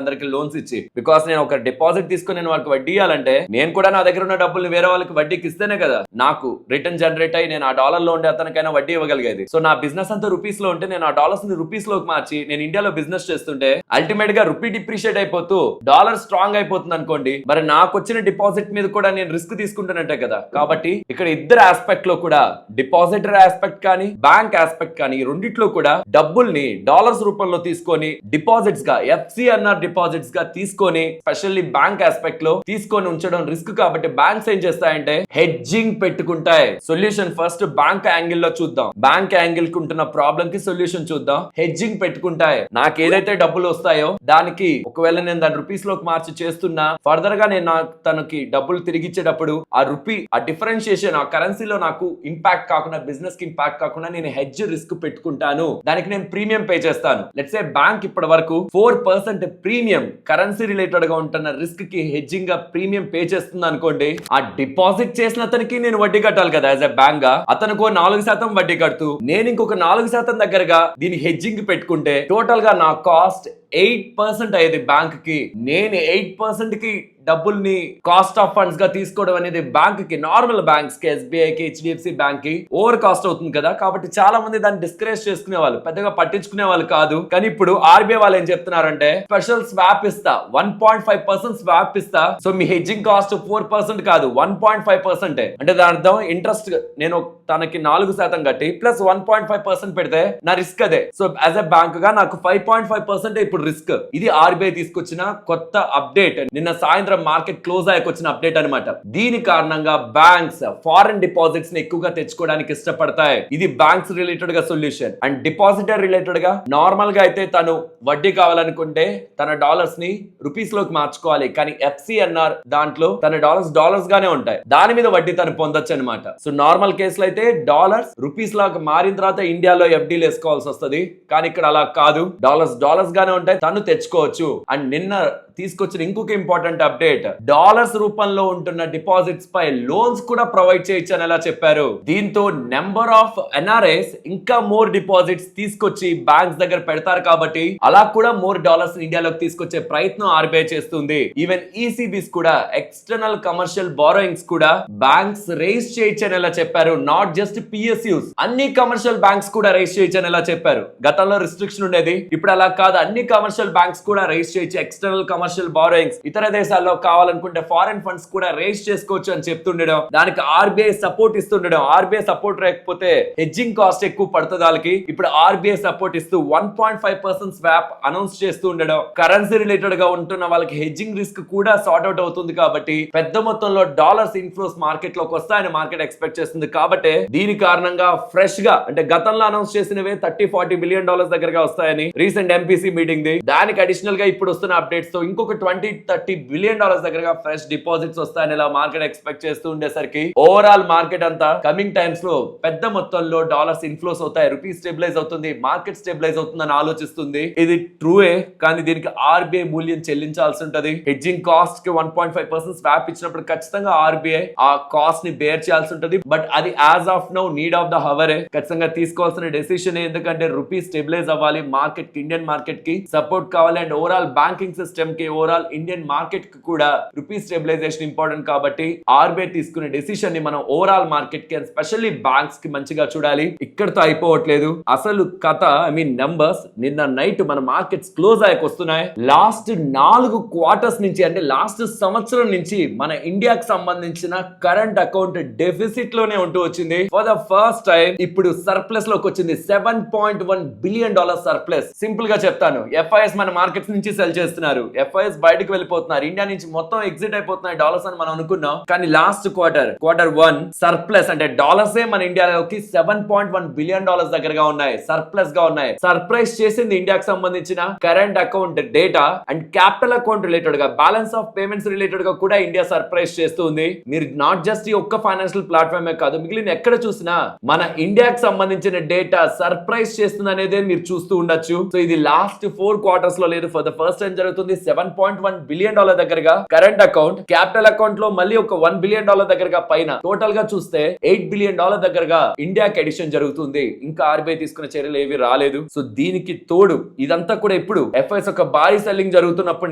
అందరికి లోన్స్ ఇచ్చి, బికాస్ నేను ఒక డిపాజిట్ తీసుకుని నేను వాళ్ళకి వడ్డీ ఇవ్వాలంటే నేను కూడా నా దగ్గర ఉన్న డబ్బుల్ని వేరే వాళ్ళకి వడ్డీకి ఇస్తేనే కదా నాకు రిటర్న్ జనరేట్ అయ్యి నేను ఆ డాలర్ లో ఉండే అతనికైనా వడ్డీ ఇవ్వగలిగేది. సో నా బిజినెస్ అంతా రూపీస్ లో ఉంటే నేను ఆ డాలర్స్ ని రూపీస్ లోకి మార్చి నేను ఇండియాలో బిజినెస్ చేస్తుంటే అల్టిమేట్ గా రూపీ డిప్రిషియేట్ అయిపోతూ డాలర్ స్ట్రాంగ్ అయిపోతుంది అనుకోండి, మరి నాకు వచ్చిన డిపాజిట్ మీద కూడా నేను రిస్క్ తీసుకుంటున్నట్టే కదా. కాబట్టి ఇక్కడ ఇద్దరు ఆస్పెక్ట్ లో కూడా, డిపాజిటర్ ఆస్పెక్ట్ కానీ బ్యాంక్ ఆస్పెక్ట్ కానీ, రెండిట్లో కూడా డబ్బుల్ని డాలర్స్ రూపంలో తీసుకొని డిపాజిట్స్ గా, FCNR డిపాజిట్స్ గా తీసుకొని, స్పెషల్లీ బ్యాంక్ ఆస్పెక్ట్ లో తీసుకొని ఉంచడం రిస్క్. కాబట్టి బ్యాంక్స్ ఏం చేస్తాయంటే హెడ్జింగ్ పెట్టుకుంటాయి. సొల్యూషన్ ఫస్ట్ బ్యాంక్ యాంగిల్ లో చూద్దాం. బ్యాంక్ యాంగిల్ కి ఉంటున్న ప్రాబ్లం కి సొల్యూషన్ చూద్దాం. హెడ్జింగ్ పెట్టుకుంటాయి. నాకు ఏదైతే డబ్బులు వస్తాయో దానికి ఒకవేళ నేను దాని రూపీస్ లోకి మార్చి చేస్తున్నా, ఫర్దర్ గా నేను తనకి డబ్బులు తిరిగి ఇచ్చేటప్పుడు ఆ రూపీ, ఆ డిఫరెన్షియేషన్, ఆ కరెన్సీలో నాకు ఇంపాక్ట్ కాకుండా, బిజినెస్ కి ఇంపాక్ట్ కాకుండా నేను హెడ్జ్ రిస్క్ పెట్టుకుంటాను. దానికి నేను ప్రీమియం పే చేస్తాను. లెట్స్ సే బ్యాంక్ ఇప్పటి వరకు 4% ప్రీమియం కరెన్సీ రిలేటెడ్ గా ఉంటున్న రిస్క్ కి హెడ్జింగ్ గా ప్రీమియం పే చేస్తుంది అనుకోండి. ఆ డిపాజిట్ చేసిన అతనికి నేను వడ్డీ కట్టాలి కదా యాజ్ ఎ బ్యాంక్ గా. అతను 4% వడ్డీ కడుతూ నేను ఇంకొక 4% దగ్గరగా దీని హెడ్జింగ్ పెట్టుకుంటే టోటల్ గా నా కాస్ట్ 8% అయ్యేది బ్యాంక్ కి. నేను 8% కి డబ్బుల్ని కాస్ట్ ఆఫ్ ఫండ్స్ గా తీసుకోవడం అనేది బ్యాంక్ కి, నార్మల్ బ్యాంక్స్ కి, SBI కి, HDFC బ్యాంక్ కి ఓవర్ కాస్ట్ అవుతుంది కదా. కాబట్టి చాలా మంది దాన్ని డిస్కరేజ్ చేసుకునే వాళ్ళు, పెద్దగా పట్టించుకునే వాళ్ళు కాదు. కానీ ఇప్పుడు RBI వాళ్ళు ఏం చెప్తున్నారంటే స్పెషల్ స్వాప్ ఇస్తా, 1.5% స్వాప్ ఇస్తా. సో మీ హెడ్జింగ్ కాస్ట్ 4% కాదు, 1.5%. అంటే దాని అర్థం ఇంట్రెస్ట్ నేను తనకి 4% కట్టి ప్లస్ 1.5% పెడితే నా రిస్క్ అదే. సో యాజ్ ఎ బ్యాంక్ గా నాకు 5.5% ఇప్పుడు రిస్క్. ఇది RBI తీసుకొచ్చిన కొత్త అప్డేట్. నిన్న సాయంత్రం మార్కెట్ క్లోజ్ అయ్యాక వచ్చిన అప్డేట్ అన్నమాట. దీని కారణంగా బ్యాంక్స్ ఫారెన్ డిపాజిట్స్ ని ఎక్కువగా తెచ్చుకోవడానికి ఇష్టపడతాయి. ఇది బ్యాంక్స్ రిలేటెడ్ గా సొల్యూషన్. అండ్ డిపాజిటర్ రిలేటెడ్ గా నార్మల్ గా అయితే తను వడ్డీ కావాలనుకుంటే తన డాలర్స్ ని రూపీస్ లోకి మార్చుకోవాలి. కానీ FCNR దాంట్లో తన డాలర్స్ గానే ఉంటాయి, దాని మీద వడ్డీ తను పొందొచ్చు అనమాట. సో నార్మల్ కేసులో అయితే డాలర్స్ రూపీస్ లాగా మారిన తర్వాత ఇండియాలో FDలు వేసుకోవాల్సి వస్తుంది. కానీ ఇక్కడ అలా కాదు, డాలర్స్ గానే ఉంటాయి, తను తెచ్చుకోవచ్చు. అండ్ నిన్న తీసుకొచ్చిన ఇంకొక ఇంపార్టెంట్ అప్డేట్, డాలర్స్ రూపంలో ఉంటున్న డిపాజిట్స్ పై లోన్స్ కూడా ప్రొవైడ్ చేయొచ్చు అని ఎలా చెప్పారు. దీంతో నెంబర్ ఆఫ్ NRIs ఇంకా మోర్ డిపాజిట్స్ తీసుకొచ్చి బ్యాంక్స్ దగ్గర పెడతారు. కాబట్టి అలా కూడా మోర్ డాలర్స్ ఇండియాలోకి తీసుకొచ్చే ప్రయత్నం RBI చేస్తుంది. ఈవెన్ ECBs కూడా ఎక్స్టర్నల్ కమర్షియల్ బారోయింగ్స్ కూడా బ్యాంక్స్ రేస్ చేయొచ్చు అని ఎలా చెప్పారు. నాట్ జస్ట్ PSUs, అన్ని కమర్షియల్ బ్యాంక్స్ కూడా రేస్ చేయొచ్చు అని ఎలా చెప్పారు. గతంలో రిస్ట్రిక్షన్ ఉండేది, ఇప్పుడు అలా కాదు, అన్ని కమర్షియల్ బ్యాంక్స్ కూడా రైజ్ చేయొచ్చు ఎక్స్టర్నల్ కమర్షియల్ బారోయింగ్స్. ఇతర దేశాల్లో కావాలనుకుంటే ఫారెన్ ఫండ్స్ కూడా రైజ్ చేసుకోవచ్చు అని చెప్తుండడం, దానికి ఆర్బీఐ సపోర్ట్ ఇస్తుండడం. ఆర్బీఐ సపోర్ట్ లేకపోతే హెడ్జింగ్ కాస్ట్ ఎక్కువ పడుతుంది వాళ్ళకి. ఇప్పుడు ఆర్బీఐ సపోర్ట్ ఇస్తూ 1.5% స్వాప్ అనౌన్స్ చేస్తూ ఉండడం, కరెన్సీ రిలేటెడ్ గా ఉంటున్న వాళ్ళకి హెడ్జింగ్ రిస్క్ కూడా సార్ట్ అవుట్ అవుతుంది. కాబట్టి పెద్ద మొత్తంలో డాలర్స్ ఇన్ఫ్లోస్ మార్కెట్ లోకి వస్తాయని మార్కెట్ ఎక్స్పెక్ట్ చేస్తుంది. కాబట్టి దీని కారణంగా ఫ్రెష్ గా అంటే గతంలో అనౌన్స్ చేసినవే $30-40 బిలియన్ దగ్గరగా వస్తాయని రీసెంట్ ఎంపీసీ మీటింగ్ ది, దానికి అడిషనల్ గా ఇప్పుడు వస్తున్న అప్డేట్స్ తో ఇంకొక $20-30 బిలియన్ దగ్గరగా ఫ్రెష్ డిపాజిట్స్ వస్తాయని ఇలా మార్కెట్ ఎక్స్పెక్ట్ చేస్తూ ఉండేసరికి ఓవరాల్ మార్కెట్ అంతా కమింగ్ టైమ్స్ లో పెద్ద మొత్తంలో డాలర్స్ ఇన్ఫ్లోస్ అవుతాయి, రూపీ స్టెబిలైజ్ అవుతుంది, మార్కెట్ స్టెబిలైజ్ అవుతుందని ఆలోచిస్తుంది. ఇది ట్రూయే, కానీ దీనికి ఆర్బీఐ మూల్యం చెల్లించాల్సి ఉంటది. హెడ్జింగ్ కాస్ట్ కి 1.5% స్వాప్ ఇచ్చినప్పుడు ఖచ్చితంగా ఆర్బీఐ ఆ కాస్ట్ ని బేర్ చేయాల్సి ఉంటది. బట్ అది as of now need of the hour ఖచ్చితంగా తీసుకోవాల్సిన డెసిషన్. ఎందుకంటే రూపీ స్టెబిలైజ్ అవ్వాలి, మార్కెట్ కి ఇండియన్ మార్కెట్ కి సపోర్ట్ కావాలి, అండ్ ఓవరాల్ బ్యాంకింగ్ సిస్టమ్ కి ఓవరాల్ ఇండియన్ మార్కెట్ కి కూడా రూపీ స్టెబిలైజేషన్ ఇంపార్టెంట్. కాబట్టి ఆర్బీఐ తీసుకునే డెసిషన్ ని మనం ఓవరాల్ మార్కెట్ కి ఎస్పెషల్లీ బ్యాంక్స్ కి మంచిగా చూడాలి. ఇక్కడతో అయిపోవట్లేదు అసలు కథ. ఐ మీన్ నంబర్స్ నిన్న నైట్ మన మార్కెట్స్ క్లోజ్ అయ్యాక వస్తున్నాయి. లాస్ట్ 4 క్వార్టర్స్ నుంచి అంటే లాస్ట్ సంవత్సరం నుంచి మన ఇండియాకి సంబంధించిన కరెంట్ అకౌంట్ డెఫిసిట్ లోనే ఉంటూ వచ్చింది. ఫర్ ద ఫస్ట్ టైం ఇప్పుడు సర్ప్లస్ లోకి వచ్చింది. $7.1 బిలియన్ సర్ప్లస్. సింపుల్ గా చెప్తాను, ఎఫ్ఐఎస్ మన మార్కెట్స్ నుంచి సెల్ చేస్తున్నారు, ఎఫ్ఐఎస్ బయటకు వెళ్ళిపోతున్నారు, ఇండియా నుంచి మొత్తం ఎగ్జిట్ అయిపోతున్నాయి డాలర్స్ అని మనం అనుకున్నాం. కానీ లాస్ట్ క్వార్టర్ 1 సర్ప్లస్ అంటే డాలర్స్ మన ఇండియాలోకి $7.1 బిలియన్ దగ్గరగా ఉన్నాయి, సర్ప్లస్ గా ఉన్నాయి. సర్ప్రైజ్ చేసింది ఇండియాకి సంబంధించిన current account data and capital account related గా, బ్యాలెన్స్ ఆఫ్ పేమెంట్స్ రిలేటెడ్ గా కూడా ఇండియా సర్ప్రైజ్ చేస్తుంది. మీరు నాట్ జస్ట్ ఈ ఒక్క ఫైనాన్షియల్ ప్లాట్ఫామ్ కాదు, మిగిలిన ఎక్కడ చూసినా మన ఇండియాకి సంబంధించిన డేటా సర్ప్రైజ్ చేస్తుంది అనేది మీరు చూస్తూ ఉండొచ్చు. సో ఇది లాస్ట్ 4 క్వార్టర్స్ లో లేదు, ఫర్ ద ఫస్ట్ టైం జరుగుతుంది. $7.1 బిలియన్ దగ్గరగా కరెంట్ అకౌంట్, క్యాపిటల్ అకౌంట్ లో మళ్ళీ ఒక $1 బిలియన్ దగ్గరగా పైన, టోటల్ గా చూస్తే $8 బిలియన్ దగ్గరగా ఇండియాకి ఎడిషన్ జరుగుతుంది. ఇంకా ఆర్బీఐ తీసుకున్న చర్యలు ఏవి రాలేదు. సో దీనికి తోడు ఇదంతా కూడా ఇప్పుడు ఎఫ్ఐఎస్ ఒక భారీ సెల్లింగ్ జరుగుతున్నప్పటి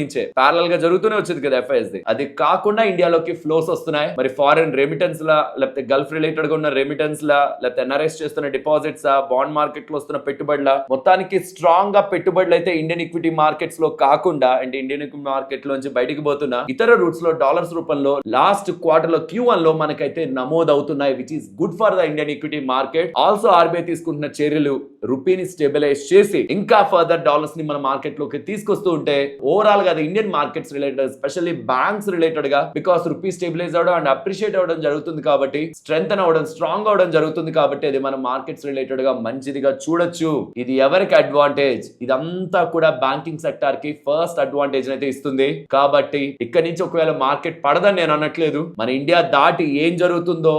నుంచే ప్యారల్ గా జరుగుతూనే వచ్చింది కదా ఎఫ్ఐఎస్ ది. అది కాకుండా ఇండియాలోకి ఫ్లోస్ వస్తున్నాయి. మరి ఫారెన్ రెమిటెన్స్ లా, లేకపోతే గల్ఫ్ రిలేటెడ్ గా ఉన్న రెమిటెన్స్ లా, లేకపోతే ఎన్ఆర్ఎస్ చేస్తున్న డిపాజిట్స్, బాండ్ మార్కెట్ లో వస్తున్న పెట్టుబడుల, మొత్తానికి స్ట్రాంగ్ గా పెట్టుబడులు అయితే ఇండియన్ ఈక్విటీ మార్కెట్స్ లో కాకుండా అంటే ఇండియన్ ఈక్విటీ మార్కెట్ లోంచి బయటికి పోతున్న ఇతర రూట్స్ లో డాలర్స్ రూపంలో లాస్ట్ క్వార్టర్ లో Q1 లో మనకైతే నమోదు అవుతున్నాయి, which is good for the Indian equity market. Also RBI తీసుకుంటున్న చర్యలు రూపీని స్టెబిలైజ్ చేసి ఇంకా ఫర్దర్ డాలర్స్ ని మన మార్కెట్ లోకి తీసుకొస్తూ ఉంటే ఓవరాల్ గా Indian markets related, especially banks related గా, బికాస్ రూపీ స్టెబిలైజ్ అవడం అండ్ అప్రిషియేట్ అవడం జరుగుతుంది కాబట్టి, స్ట్రెంగ్ అవడం, స్ట్రాంగ్ అవడం జరుగుతుంది కాబట్టి అది మన మార్కెట్స్ రిలేటెడ్ గా మంచిదిగా చూడొచ్చు. ఇది ఎవరికి అడ్వాంటేజ్? ఇదంతా కూడా బ్యాంకింగ్ సెక్టార్ కి ఫస్ట్ అడ్వాంటేజ్ అయితే ఇస్తుంది. కాబట్టి ఇక్కడ నుంచి ఒకవేళ మార్కెట్ పడదని నేను అనట్లేదు, మన ఇండియా దాటి ఏం జరుగుతుందో,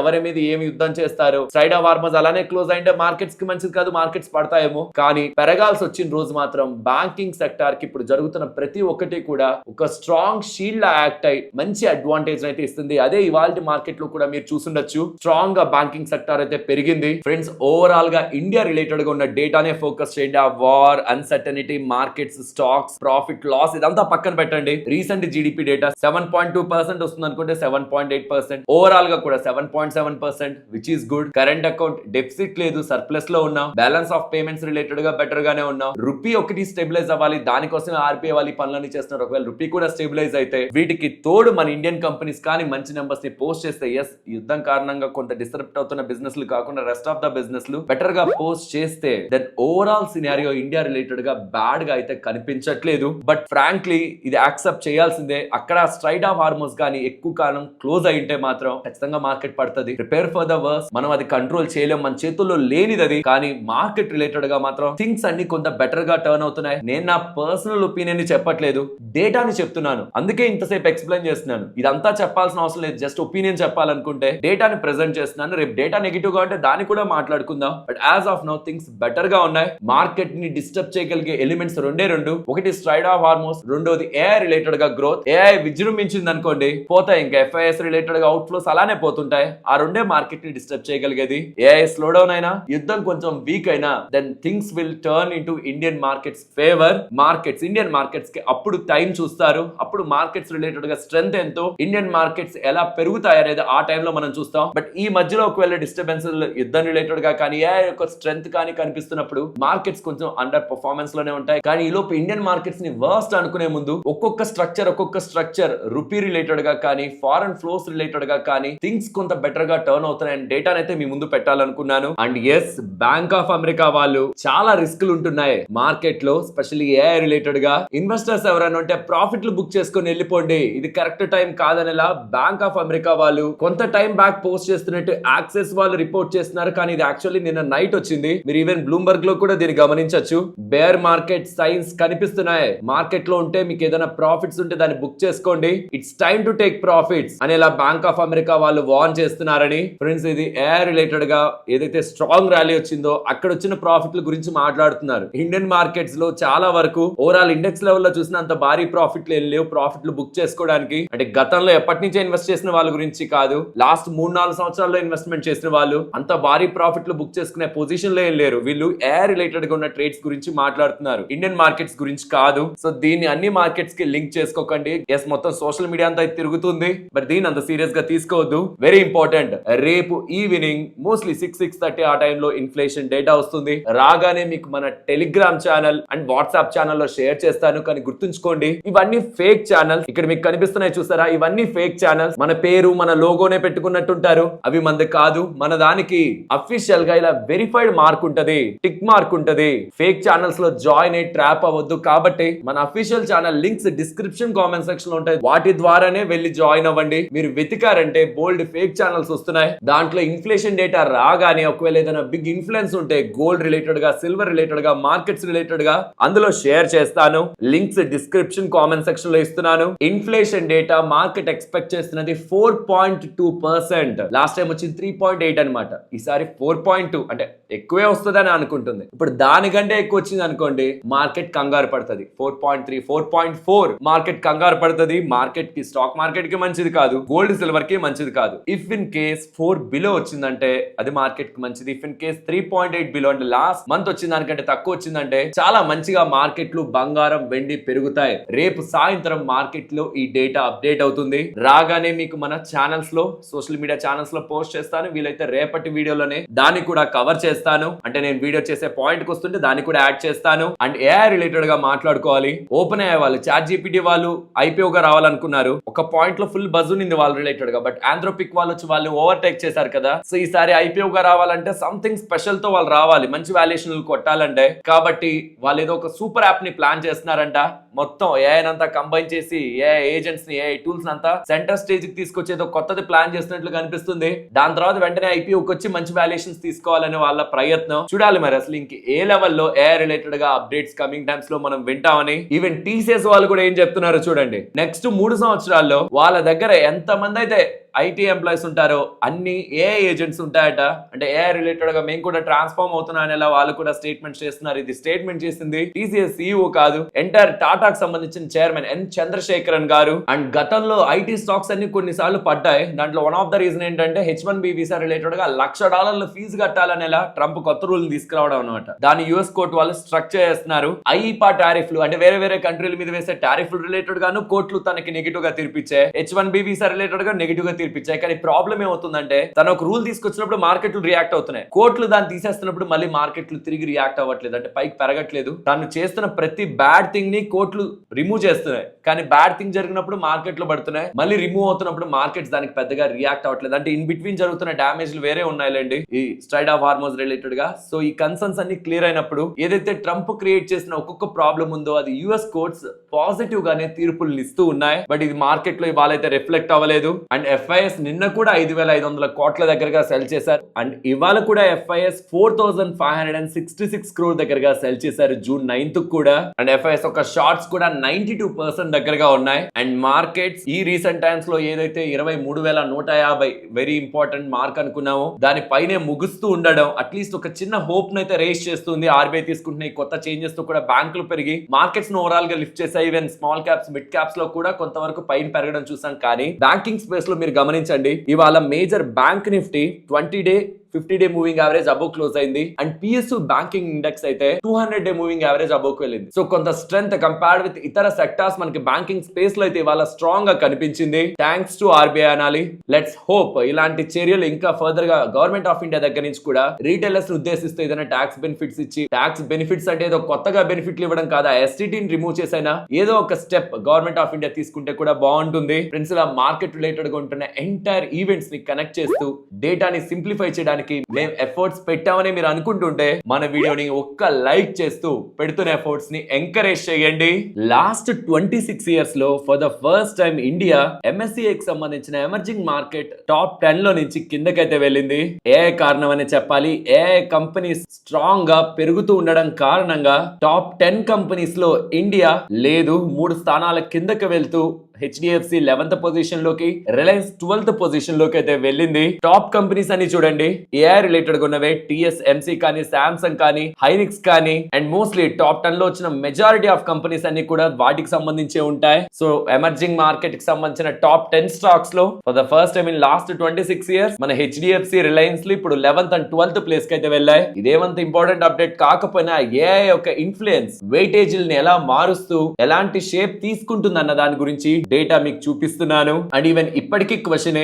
ఎవరి మీద ఏమి యుద్ధం చేస్తారు, స్ట్రైట్ ఆఫ్ హార్మస్ అలానే క్లోజ్ అయింటే మార్కెట్స్ కి మంచిది కాదు, మార్కెట్స్ పడతాయేమో. కానీ పెరగాల్సి వచ్చిన రోజు మాత్రం బ్యాంకింగ్ సెక్టార్ కి ఇప్పుడు జరుగుతున్న ప్రతి ఒక్కటి కూడా ఒక స్ట్రాంగ్ షీల్డ్ లా యాక్ట్ అయి మంచి అడ్వాంటేజ్ అయితే ఇస్తుంది. అదే ఇవాళ మార్కెట్ లో కూడా మీరు చూసుండొచ్చు, స్ట్రాంగ్ గా బ్యాంకింగ్ సెక్టార్ అయితే పెరిగింది. ఫ్రెండ్స్, ఓవరాల్ గా ఇండియా రిలేటెడ్ గా ఉన్న డేటానే ఫోకస్ చేయండి. ఆ war, uncertainty, markets, stocks, profit loss ఇదంతా పక్కన పెట్టండి. రీసెంట్ జీడిపి డేటా 7.2% వస్తుంది అనుకుంటే 7.8%, ఓవరాల్ గా కూడా 7.7%, which is good. Current account deficit లేదు, సర్ప్లస్ లో ఉన్నాం. బ్యాలెన్స్ ఆఫ్ పేమెంట్స్ రిలేటెడ్ గా బెటర్ గానే ఉన్నాం. రూపీ ఒకటి స్టెబిలైజ్ అవ్వాలి, దానికోసం ఆర్బీఐ వాళ్ళు పనులన్నీ చేస్తున్నారు. ఒకవేళ రూపీ కూడా స్టెబిలైజ్ అయితే వీటికి తోడు మన ఇండియన్ కంపెనీస్ కానీ మంచి నెంబర్స్ ని పోస్ట్ చేస్తే, ఎస్ యుద్ధం కారణంగా కొంత డిస్టర్బ్ అవుతున్న బిజినెస్ లు కాకుండా రెస్ట్ ఆఫ్ ద బిజినెస్ లు బెటర్ గా పోస్ట్ చేస్తే, then overall scenario India related గా బ్యాడ్ గా అయితే కనిపించట్లేదు. బట్ ఫ్రాంక్లీ ఇది యాక్సెప్ట్ చేయాల్సిందే. అక్కడ స్ట్రైట్ ఆఫ్ హార్మోస్ కానీ ఎక్కువ కాలం క్లోజ్ అయింటే మాత్రం ఖచ్చితంగా మార్కెట్ పడుతుంది. Prepare for the worst. మనం అది కంట్రోల్ చేయలేం, మన చేతుల్లో లేనిది అది. కానీ మార్కెట్ రిలేటెడ్ గా మాత్రం థింగ్స్ అన్ని కొంత బెటర్ గా టర్న్ అవుతున్నాయి. నేను నా పర్సనల్ ఒపీనియన్ ని చెప్పట్లేదు, డేటాని చెప్తున్నాను. అందుకే ఇంతసేపు ఎక్స్ప్లెయిన్ చేస్తున్నాను. ఇదంతా చెప్పాల్సిన అవసరం లేదు, జస్ట్ ఒపీనియన్ చెప్పాలనుకుంటే డేటాని ప్రెజెంట్ చేస్తున్నాను. రేపు డేటా నెగిటివ్ గా ఉంటే దాన్ని కూడా మాట్లాడుకుందాం. But as of now things better గా ఉన్నాయి. మార్కెట్ ని డిస్టర్బ్ చేయగలిగే ఎలిమెంట్స్ రెండు. ఒకటి స్ట్రైడ్ ఆఫ్ హార్మోస్, రెండోది ఏఐ రిలేటెడ్ గా గ్రోత్. ఏఐ విజృంభించింది అనుకోండి పోతాయి, ఇంకా ఎఫ్ఐఎస్ రిలేటెడ్ గా అవుట్ ఫ్లోస్ అలానే పోతుంటాయి. ఆ రెండే మార్కెట్ ని డిస్టర్బ్ చేయగలిగేది. ఏఐ స్లో డౌన్ అయినా, యుద్ధం కొంచెం వీక్ అయినా, then things will turn into Indian markets favour. Markets Indian markets కి అప్పుడు టైం చూస్తారు. అప్పుడు మార్కెట్స్ రిలేటెడ్ గా స్ట్రెంత్ ఎంతో, ఇండియన్ మార్కెట్స్ ఎలా పెరుగుతాయి అనేది ఆ టైంలో మనం చూస్తాం. బట్ ఈ మధ్యలో ఒకవేళ డిస్టర్బెన్స్ యుద్ధం రిలేటెడ్ గా కానీ ఏఐ యొక్క స్ట్రెంత్ కానీ కనిపిస్తున్నప్పుడు మార్కెట్స్ కొంచెం అండర్ పర్ఫార్మెన్స్ లోనే ఉంటాయి. కానీ ఈ లోపు ఇండియన్ మార్కెట్స్ ని వర్స్ట్ అనుకునే ముందు ఒక్కొక్క స్ట్రక్చర్ రూపీ రిలేటెడ్ గా కానీ ఫారెన్ ఫ్లోస్ రిలేటెడ్ గా కానీ థింగ్స్ కొంత బెటర్ గా టర్న్ అవుతున్నాయని డేటాను అయితే మీ ముందు పెట్టాలనుకున్నాను. And yes, Bank of America వాళ్ళు చాలా రిస్క్లు ఉంటున్నాయి మార్కెట్ లో, స్పెషల్లీ ఏఐ రిలేటెడ్ గా. ఇన్వెస్టర్స్ ఎవరైనా ఉంటే ప్రాఫిట్లు బుక్ చేసుకొని వెళ్ళిపోండి, ఇది కరెక్ట్ టైం కాదనేలా బ్యాంక్ ఆఫ్ అమెరికా వాళ్ళు కొంత టైం బ్యాక్ పోస్ట్ చేస్తున్నట్టు యాక్సెస్ వాళ్ళు రిపోర్ట్ చేస్తున్నారు. కానీ ఇది యాక్చువల్లీ నిన్న నైట్ వచ్చింది. మీరు ఈవెన్ బ్లూంబర్గ్ లో కూడా దీన్ని గమనించొచ్చు. బేర్ మార్కెట్ సైన్స్ కనిపిస్తున్నాయి. మార్కెట్ లో ఉంటే మీకు ఏదైనా ప్రాఫిట్స్ ఉంటే దాన్ని బుక్ చేసుకోండి, it's time to take profits అనేలా బ్యాంక్ ఆఫ్ అమెరికా వాళ్ళు వార్న్ చేస్తున్నారని. ఫ్రెండ్స్, ఇది ఏఐ రిలేటెడ్ గా ఏదైతే స్ట్రాంగ్ ర్యాలీ వచ్చిందో అక్కడ వచ్చిన ప్రాఫిట్ల గురించి మాట్లాడుతున్నారు. ఇండియన్ మార్కెట్స్ లో చాలా వరకు ఓవరాల్ ఇండెక్స్ లెవెల్ లో చూసిన అంత భారీ ప్రాఫిట్లు ఏం లేవు ప్రాఫిట్లు బుక్ చేసుకోవడానికి. అంటే గతంలో ఎప్పటి నుంచే ఇన్వెస్ట్ చేసిన వాళ్ళ గురించి కాదు, లాస్ట్ 3-4 సంవత్సరాల్లో ఇన్వెస్ట్మెంట్ చేసిన వాళ్ళు అంత భారీ ప్రాఫిట్లు బుక్ చేసుకునే పొజిషన్ లో ఏం లేరు. వీళ్ళు ఏఐ రిలేటెడ్ గా ఉన్న ట్రేడ్స్ గురించి మాట్లాడుతున్నారు, ఇండియన్ మార్కెట్స్ గురించి కాదు. సో దీన్ని అన్ని మార్కెట్స్ కి లింక్ చేసుకోకండి. ఎస్, మొత్తం సోషల్ మీడియా అంతా తిరుగుతుంది, బట్ దీన్ని అంత సీరియస్ గా తీసుకోవద్దు. వెరీ ఇంపార్టెంట్, రేపు ఈవినింగ్ మోస్ట్లీ 6-6:30 ఆ టైంలో ఇన్ఫ్లేషన్ డేటా వస్తుంది. రాగానే మీకు మన టెలిగ్రామ్ ఛానల్ అండ్ వాట్సాప్ ఛానల్లో షేర్ చేస్తాను. కానీ గుర్తుంచుకోండి, ఇవన్నీ ఫేక్ ఛానల్స్. ఇక్కడ మీకు కనిపిస్తున్నాయి చూసారా, ఇవన్నీ ఫేక్ ఛానల్స్. మన పేరు మన లోగోనే పెట్టుకున్నట్టుంటారు, అవి మనది కాదు. మన దానికి అఫీషియల్ గా ఇలా వెరిఫైడ్ మార్క్ ఉంటది, టిక్ మార్క్ ఉంటది. ఫేక్ ఛానల్స్ లో జాయిన్ అయ్యి ట్రాప్ అవ్వద్దు. కాబట్టి మన official channel links description comment section లో ఉంటాయి, వాటి ద్వారానే వెళ్ళి జాయిన్ అవ్వండి. మీరు వెతికారంటే బోల్డ్ ఫేక్ ఛానల్స్ వస్తున్నాయి. దాంట్లో ఇన్ఫ్లేషన్ డేటా రాగానే ఒకవేళ ఏదైనా బిగ్ ఇన్ఫ్లుయెన్స్ ఉంటే గోల్డ్ రిలేటెడ్ గా, సిల్వర్ రిలేటెడ్ గా, మార్కెట్స్ రిలేటెడ్ గా అందులో షేర్ చేస్తాను. లింక్స్ డిస్క్రిప్షన్ కామెంట్ సెక్షన్ లో ఇస్తున్నాను. ఇన్ఫ్లేషన్ డేటా మార్కెట్ ఎక్స్పెక్ట్ చేస్తున్నది 4.2%. లాస్ట్ టైం వచ్చింది 3.8 అనమాట. ఈసారి 4.2 అంటే ఎక్కువే వస్తుందని అనుకుంటుంది. ఇప్పుడు దానికంటే ఎక్కువ వచ్చింది అనుకోండి, మార్కెట్ కంగారు పడుతుంది. 4.3, 4.4 మార్కెట్ కంగారు పడుతుంది. మార్కెట్ కి, స్టాక్ మార్కెట్ కి మంచిది కాదు, గోల్డ్ సిల్వర్ కి మంచిది కాదు. ఇఫ్ ఇన్ కేస్ 4 బిలో వచ్చిందంటే అది మార్కెట్ కి మంచిది. ఇఫ్ ఇన్ కేస్ 3.8 బిలో అంటే లాస్ట్ మంత్ వచ్చిన దానికంటే తక్కువ వచ్చిందంటే చాలా మంచిగా మార్కెట్లు, బంగారం, వెండి పెరుగుతాయి. రేపు సాయంత్రం మార్కెట్ లో ఈ డేటా అప్డేట్ అవుతుంది. రాగానే మీకు మన ఛానల్స్ లో, సోషల్ మీడియా ఛానల్స్ లో పోస్ట్ చేస్తాను. వీలైతే రేపటి వీడియోలోనే దాన్ని కూడా కవర్ చేస్తాను. అంటే నేను వీడియో చేసే పాయింట్ కి వస్తుంటే దాన్ని కూడా యాడ్ చేస్తాను. అండ్ ఏఐ రిలేటెడ్ గా మాట్లాడుకోవాలి. ఓపెన్ అయ్యే వాళ్ళు, చాట్ జీపీటీ వాళ్ళు IPO గా రావాలనుకున్నారు. ఒక పాయింట్ లో ఫుల్ బజ్ ఉంది వాళ్ళ రిలేటెడ్ గా, బట్ ఆంథ్రోపిక్ వాళ్ళు వచ్చి వాళ్ళు ఓవర్టేక్ చేశారు కదా. సో ఈసారి IPO గా రావాలంటే సంథింగ్ స్పెషల్ తో వాళ్ళు రావాలి, మంచి వాల్యుయేషన్ కొట్టాలంటే. కాబట్టి వాళ్ళు ఏదో ఒక సూపర్ యాప్ ని ప్లాన్ చేస్తున్నారంట. మొత్తం ఏఐ అంతా కంబైన్ చేసి ఏఐ ఏజెంట్స్ ని, ఏఐ టూల్స్ అంతా సెంటర్ స్టేజ్ కి తీసుకొచ్చేదో కొత్తది ప్లాన్ చేసినట్లు కనిపిస్తుంది. దాని తర్వాత వెంటనే IPOకి వచ్చి మంచి వాల్యుయేషన్స్ తీసుకోవాలని వాళ్ళ ప్రయత్నం. చూడాలి మరి అసలు ఇంక ఏ లెవెల్లో ఏఐ రిలేటెడ్ గా అప్డేట్స్ కమింగ్ టైమ్స్ లో మనం వింటామని. ఈవెన్ TCS వాళ్ళు కూడా ఏం చెప్తున్నారో చూడండి. నెక్స్ట్ 3 సంవత్సరాల్లో వాళ్ళ దగ్గర ఎంత మంది అయితే IT ఎంప్లాయీస్ ఉంటారో అన్ని ఏఐ ఏజెంట్స్ ఉంటాయట. అంటే ఏఐ రిలేటెడ్ గా మేము కూడా ట్రాన్స్ఫార్మ్ అవుతున్నాం అనేలా వాళ్ళు కూడా స్టేట్మెంట్ చేస్తున్నారు. ఇది స్టేట్మెంట్ చేసింది TCS CEO కాదు, ఎంటైర్ టాటాకు సంబంధించిన చైర్మన్ ఎన్ చంద్రశేఖరన్ గారు. అండ్ గతంలో IT స్టాక్స్ అన్ని కొన్నిసార్లు పడ్డాయి. దాంట్లో వన్ ఆఫ్ ద రీజన్ ఏంటంటే H1B వీసా రిలేటెడ్ గా $1,00,000 ఫీజు కట్టాలనేలా ట్రంప్ కొత్త రూల్ తీసుకురావడం అనమాట. దాన్ని US కోర్టు వాళ్ళు స్ట్రక్చర్ చేస్తున్నారు. IEEPA టారిఫ్లు అంటే వేరే వేరే కంట్రీల మీద వేసే టారిఫ్లు రిలేటెడ్ గాను కోర్టులు తనకి నెగిటివ్ గా తీర్పిచ్చాయి. H1B వీసా రిలేటెడ్ గా నెగిటివ్ గా తీర్పిచ్చాయి. కానీ ప్రాబ్లం ఏమవుతుందంటే తను ఒక రూల్ తీసుకొచ్చినప్పుడు మార్కెట్లు రియాక్ట్ అవుతున్నాయి, కోర్టులు దాన్ని తీసేస్తున్నప్పుడు మళ్ళీ మార్కెట్లు తిరిగి రియాక్ట్ అవ్వట్లేదు, అంటే పైకి పెరగట్లేదు. తను చేస్తున్న ప్రతి బ్యాడ్ థింగ్ ని కోర్టులు రిమూవ్ చేస్తున్నాయి. కానీ బ్యాడ్ థింగ్ జరిగినప్పుడు మార్కెట్లు పడుతున్నాయి, మళ్ళీ రిమూవ్ అవుతున్నప్పుడు మార్కెట్స్ దానికి పెద్దగా రియాక్ట్ అవ్వట్లేదు. అంటే ఇన్ బిట్వీన్ జరుగుతున్న డ్యామేజ్లు వేరే ఉన్నాయిలేండి ఈ స్ట్రైట్ ఆఫ్ హార్మోన్స్ రిలేటెడ్ గా. సో ఈ కన్సర్న్స్ అన్ని క్లియర్ అయినప్పుడు ఏదైతే ట్రంప్ క్రియేట్ చేసిన ఒక్కొక్క ప్రాబ్లం ఉందో అది US కోర్ట్స్ పాజిటివ్ గానే తీర్పులు ఇస్తూ ఉన్నాయి. బట్ ఇది మార్కెట్ లో ఇవాళ అయితే రిఫ్లెక్ట్ అవ్వలేదు. అండ్ FIS నిన్న కూడా 5,500 కోట్ల దగ్గరగా సెల్ చేశారు. అండ్ ఇవాళ కూడా FIS 4,566 crore దగ్గరగా సెల్ చేశారు జూన్ 9th కూడా. అండ్ FIS ఒక షార్ట్స్ కూడా 92% దగ్గరగా ఉన్నాయి. అండ్ మార్కెట్స్ ఈ రీసెంట్ టైమ్స్ లో ఏదైతే 23,150 వెరీ ఇంపార్టెంట్ మార్క్ అనుకున్నామో దానిపైనే ముగుస్తూ ఉండడం అట్లీస్ట్ ఒక చిన్న హోప్ నైతే రేస్ చేస్తుంది. RBI తీసుకుంటున్న ఈ కొత్త చేంజెస్ తో కూడా బ్యాంకులు పెరిగి మార్కెట్స్ ను ఓవరాల్ గా లిఫ్ట్ చేశాయి. Even small caps, mid caps లో కూడా కొంతవరకు పైన పెరగడం చూసాం. కానీ బ్యాంకింగ్ స్పేస్ లో మీరు గమనించండి, ఇవాళ major bank Nifty 20-day 50-day moving average above close అయింది. అండ్ పిఎస్యు బ్యాంకింగ్ ఇండెక్స్ అయితే 200-day మూవింగ్ యావరేజ్ అబోవ్ వెళ్ళింది. సో కొంత స్ట్రెంత్ కంపేర్డ్ విత్ ఇతర సెక్టార్స్ మనకి బ్యాంకింగ్ స్పేస్ లో అయితే ఇవాళ స్ట్రాంగ్ గా కనిపించింది. థ్యాంక్స్ టు ఆర్బీఐ అనాలి. లెట్స్ హోప్ ఇలాంటి చర్యలు ఇంకా ఫర్దర్ గా గవర్నమెంట్ ఆఫ్ ఇండియా దగ్గర నుంచి కూడా రీటైలర్స్ ఉద్దేశిస్తూ ఏదైనా ట్యాక్స్ బెనిఫిట్స్ ఇచ్చి, ట్యాక్స్ బెనిఫిట్స్ అంటే ఏదో కొత్తగా బెనిఫిట్లు ఇవ్వడం కాదా, ఎస్టీటీని రిమూవ్ చేసైనా ఏదో ఒక స్టెప్ గవర్నమెంట్ ఆఫ్ ఇండియా తీసుకుంటే కూడా బాగుంటుంది. ఫ్రెండ్స్, ఇలా మార్కెట్ రిలేటెడ్ గా ఉంటున్న ఎంటైర్ ఈవెంట్స్ ని కనెక్ట్ చేస్తూ డేటాని సింప్లిఫై చేయడానికి మేము ఎఫర్ట్స్ పెట్టామని మీరు అనుకుంటుంటే మన వీడియోని ఒక్క లైక్ చేస్తూ పెడుతున్న ఎఫర్ట్స్ ని ఎంకరేజ్ చేయండి. లాస్ట్ 26 ఇయర్స్ లో for the first time India MSCI కి సంబంధించిన ఎమర్జింగ్ మార్కెట్ టాప్ 10 లో నుంచి కిందకైతే వెళ్ళింది. ఏ కారణం అని చెప్పాలి. ఏ కంపెనీస్ స్ట్రాంగ్ గా పెరుగుతూ ఉండడం కారణంగా టాప్ 10 కంపెనీస్ లో ఇండియా లేదు, 3 స్థానాల కిందకి వెళ్తూ HDFC 11th పొజిషన్ లోకి, రిలయన్స్ 12th పొజిషన్ లోకి అయితే వెళ్ళింది. టాప్ కంపెనీస్ అని చూడండి, AI రిలేటెడ్ ఉన్నవే TSMC కానీ, సామ్సంగ్ కానీ, హైనిక్స్ కానీ, అండ్ మోస్ట్లీ టాప్ 10 లో వచ్చిన మెజారిటీ ఆఫ్ కంపెనీస్ అన్ని కూడా వాటికి సంబంధించే ఉంటాయి. సో ఎమర్జింగ్ మార్కెట్ కి సంబంధించిన టాప్ 10 స్టాక్స్ లో for the first time in last 26 years మన HDFC, రిలయన్స్ లు ఇప్పుడు 11th and 12th ప్లేస్ కి అయితే వెళ్ళాయి. ఇదేమంత ఇంపార్టెంట్ అప్డేట్ కాకపోయినా AI యొక్క ఇన్ఫ్లుయెన్స్ వెయిటేజీలను ఎలా మారుస్తూ ఎలాంటి షేప్ తీసుకుంటుంది అన్న దాని గురించి డేటా మీకు చూపిస్తున్నాను. అండ్ ఈవెన్ ఇప్పటికీ క్వశ్చన్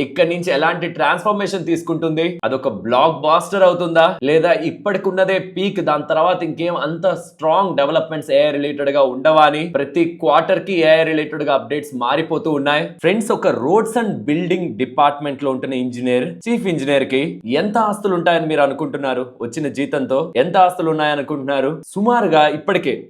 ఇక్కడ నుంచి ఎలాంటి ట్రాన్స్ఫర్మేషన్ తీసుకుంటుంది, అదొక బ్లాక్ బాస్టర్ అవుతుందా, లేదా ఇప్పటికున్నదే పీక్, దాని తర్వాత ఇంకేం అంత స్ట్రాంగ్ డెవలప్మెంట్స్ AI రిలేటెడ్ గా ఉండవా అని ప్రతి క్వార్టర్ కి AI రిలేటెడ్ గా అప్డేట్స్ మారిపోతూ ఉన్నాయి. ఫ్రెండ్స్, ఒక రోడ్స్ అండ్ బిల్డింగ్ డిపార్ట్మెంట్ లో ఉంటున్న ఇంజనీర్, చీఫ్ ఇంజనీర్ కి ఎంత ఆస్తులు ఉంటాయని మీరు అనుకుంటున్నారు? వచ్చిన జీతంతో ఎంత ఆస్తులు ఉన్నాయనుకుంటున్నారు? సుమారుగా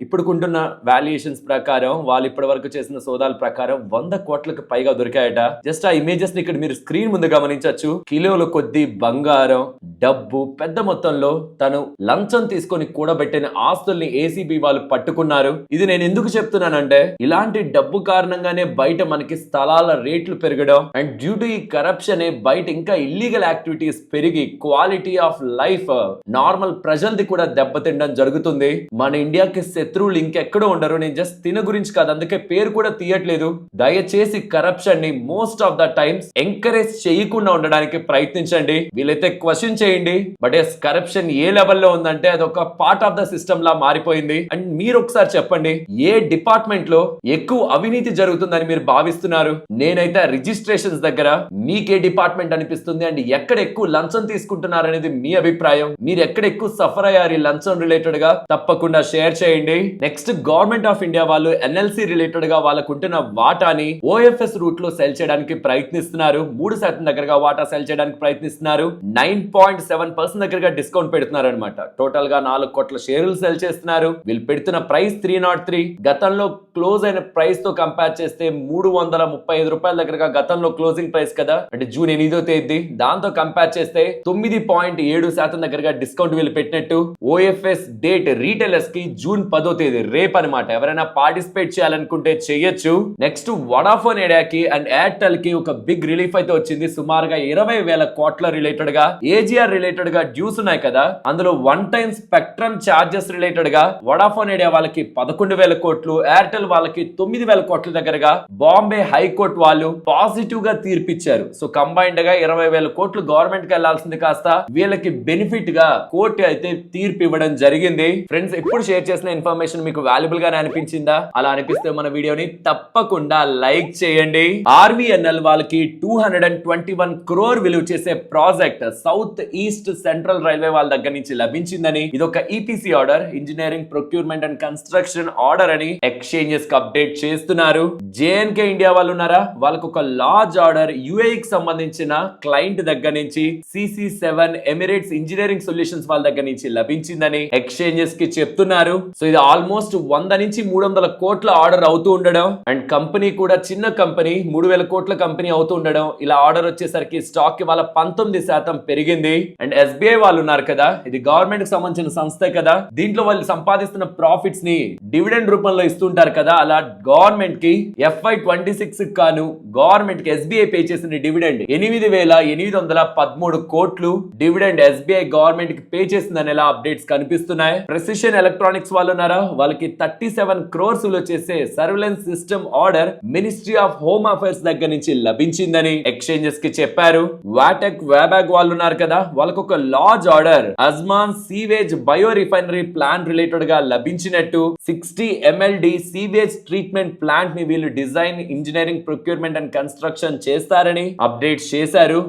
ఇప్పుడుకుంటున్న వాల్యుయేషన్స్ ప్రకారం, వాళ్ళు ఇప్పటి వరకు చేసిన సోదాల ప్రకారం 100 కోట్లకు పైగా దొరికాయట. జస్ట్ ఆ ఇమేజెస్ ని ఇక్కడ మీరు స్క్రీన్ ముందు గమనించవచ్చు. కిలోల కొద్ది బంగారం, డబ్బు, పెద్ద మొత్తంలో తను లంచం తీసుకొని కూడబెట్టిన ఆస్తుల్ని ACB వాళ్ళు పట్టుకున్నారు. ఇది నేను ఎందుకు చెప్తున్నానంటే, ఇలాంటి డబ్బు కారణంగానే బయట మనకి స్థలాల రేట్లు పెరగడం, అండ్ డ్యూ టు ఈ కరప్షన్ బయట ఇంకా ఇల్లీగల్ యాక్టివిటీస్ పెరిగి క్వాలిటీ ఆఫ్ లైఫ్ నార్మల్ ప్రజలది కూడా దెబ్బతినడం జరుగుతుంది. మన ఇండియాకి శత్రువులు ఇంకెక్కడో ఉండరు. నేను జస్ట్ తిన గురించి కాదు, అందుకే పేరు కూడా తీయట్లేదు. దయచేసి కరప్షన్ ని most of the times encourage చేయకుండా ఉండడానికి ప్రయత్నించండి. వీలైతే క్వశ్చన్ చేయండి. బట్ ఎస్, కరప్షన్ ఏ లెవెల్లో ఉందంటే అదొక పార్ట్ ఆఫ్ ద సిస్టమ్ లా మారిపోయింది. అండ్ మీరు ఒకసారి చెప్పండి, ఏ డిపార్ట్మెంట్ లో ఎక్కువ అవినీతి జరుగుతుందని మీరు భావిస్తున్నారు? నేనైతే రిజిస్ట్రేషన్స్ దగ్గర మీకే డిపార్ట్మెంట్ అనిపిస్తుంది. అండ్ ఎక్కడ ఎక్కువ లంచం తీసుకుంటున్నారు అనేది మీ అభిప్రాయం. మీరు ఎక్కడ ఎక్కువ సఫర్ అయ్యారు లంచం రిలేటెడ్ గా? తప్పకుండా షేర్ చేయండి. నెక్స్ట్, గవర్నమెంట్ ఆఫ్ ఇండియా వాళ్ళు NLC రిలేటెడ్ గా వాళ్ళకు ఉంటున్న వాటాని OFS రూట్ లో సెల్ చేయడానికి ప్రయత్నిస్తున్నారు. 3% దగ్గరగా వాటా సెల్ చేయడానికి ప్రయత్నిస్తున్నారు. 9.7% దగ్గరగా డిస్కౌంట్ పెడుతున్నారు అనమాట. టోటల్ గా 4 కోట్ల షేర్లు సెల్ చేస్తున్నారు. వీళ్ళు పెడుతున్న ప్రైస్ 303. గతంలో క్లోజ్ అయిన ప్రైస్ తో కంపేర్ చేస్తే 335 రూపాయల దగ్గరగా గతంలో క్లోజింగ్ ప్రైస్ కదా, అంటే జూన్ 8వ తేదీ. దాంతో కంపేర్ చేస్తే 9.7% దగ్గరగా డిస్కౌంట్ వీళ్ళు పెట్టినట్టు. OFS డేట్ రీటైలర్స్ కి జూన్ 10వ తేదీ, రేపు అనమాట. ఎవరైనా పార్టిసిపేట్ చేయాలనుకుంటే చేయొచ్చు. నెక్స్ట్, వడాఫోన్ ఐడియాకి అండ్ ఎయిర్టెల్ కి ఒక బిగ్ రిలీఫ్ అయితే వచ్చింది. సుమారుగా 20,000 కోట్ల రిలేటెడ్ గా AGR రిలేటెడ్ గా డ్యూస్ ఉన్నాయి కదా, అందులో one time spectrum charges related గా వడాఫోన్ ఐడియా వాళ్ళకి 11,000 కోట్లు, ఎయిర్టెల్ వాళ్ళకి 9,000 కోట్ల దగ్గరగా బాంబే హైకోర్టు వాళ్ళు పాజిటివ్ గా తీర్పిచ్చారు. సో కంబైన్డ్ గా 20,000 కోట్లు గవర్నమెంట్ కి వెళ్లాల్సింది కాస్త వీళ్ళకి బెనిఫిట్ గా కోర్టు అయితే తీర్పు ఇవ్వడం జరిగింది. ఫ్రెండ్స్, ఎప్పుడు షేర్ చేసిన ఇన్ఫర్మేషన్ మీకు వాల్యుబుల్ గానే అనిపించిందా? అలా అనిపిస్తే మన వీడియోని తప్పకుండా లైక్ చేయండి. RVNL వాళ్ళకి 221 crore విలువ చేసే project south east central railway వాళ్ళ దగ్గర నుంచి లభించిందని, ఇది ఒక EPC order, engineering procurement and construction order అని ఎక్స్చేంజెస్ కి అప్డేట్ చేస్తున్నారు. JNK ఇండియా వాళ్ళు ఉన్నారా, వాళ్ళకు ఒక లార్జ్ ఆర్డర్ UAE కి సంబంధించిన క్లయింట్ దగ్గర నుంచి CC7 ఎమిరేట్స్ ఇంజనీరింగ్ సొల్యూషన్స్ వాళ్ళ దగ్గర నుంచి లభించిందని ఎక్స్చేంజెస్ కి చెప్తున్నారు. సో ఇది ఆల్మోస్ట్ 100 నుంచి 300 కోట్ల ఆర్డర్ అవుతూ ఉండడం, అండ్ కంపెనీ కూడా చిన్న కంపెనీ, 3,000 కోట్ల కంపెనీ అవుతూ ఉండడం. ఇలా ఆర్డర్ వచ్చేసరికి స్టాక్ కి వాళ్ళ 19% పెరిగింది. అండ్ SBI వాళ్ళు ఉన్నారు కదా, ఇది గవర్నమెంట్ కి సంబంధించిన సంస్థే కదా, దీంట్లో వాళ్ళు సంపాదిస్తున్న ప్రాఫిట్స్ ని డివిడెండ్ రూపంలో ఇస్తుంటారు కదా. అలా గవర్నమెంట్ కి FY26 కాను గవర్నమెంట్ కి SBI పే చేసిన డివిడెండ్ 8,813 కోట్లు డివిడెండ్ SBI గవర్నమెంట్ కి పే చేసిందని ఎలా అప్డేట్స్ కనిపిస్తున్నాయి. ప్రెసిషన్ ఎలక్ట్రానిక్స్ వాళ్ళు ఉన్నారా, వాళ్ళకి 37 crores విలువ చేసే surveillance system order ministry of home affairs దగ్గర నుంచి లభించిందని ఎక్స్చేంజెస్ కి చెప్పారు. వాటెక్ వేబాగ్ వాళ్ళు ఉన్నారు కదా, వాళ్ళకు ఒక large order అజ్మాన్ sewage bio refinery plant related గా లభించినట్టు 60 MLD సీవేజ్ ట్రీట్మెంట్ ప్లాంట్ ని వీళ్ళు design, engineering, procurement and construction చేస్తారని అప్డేట్ చేశారు.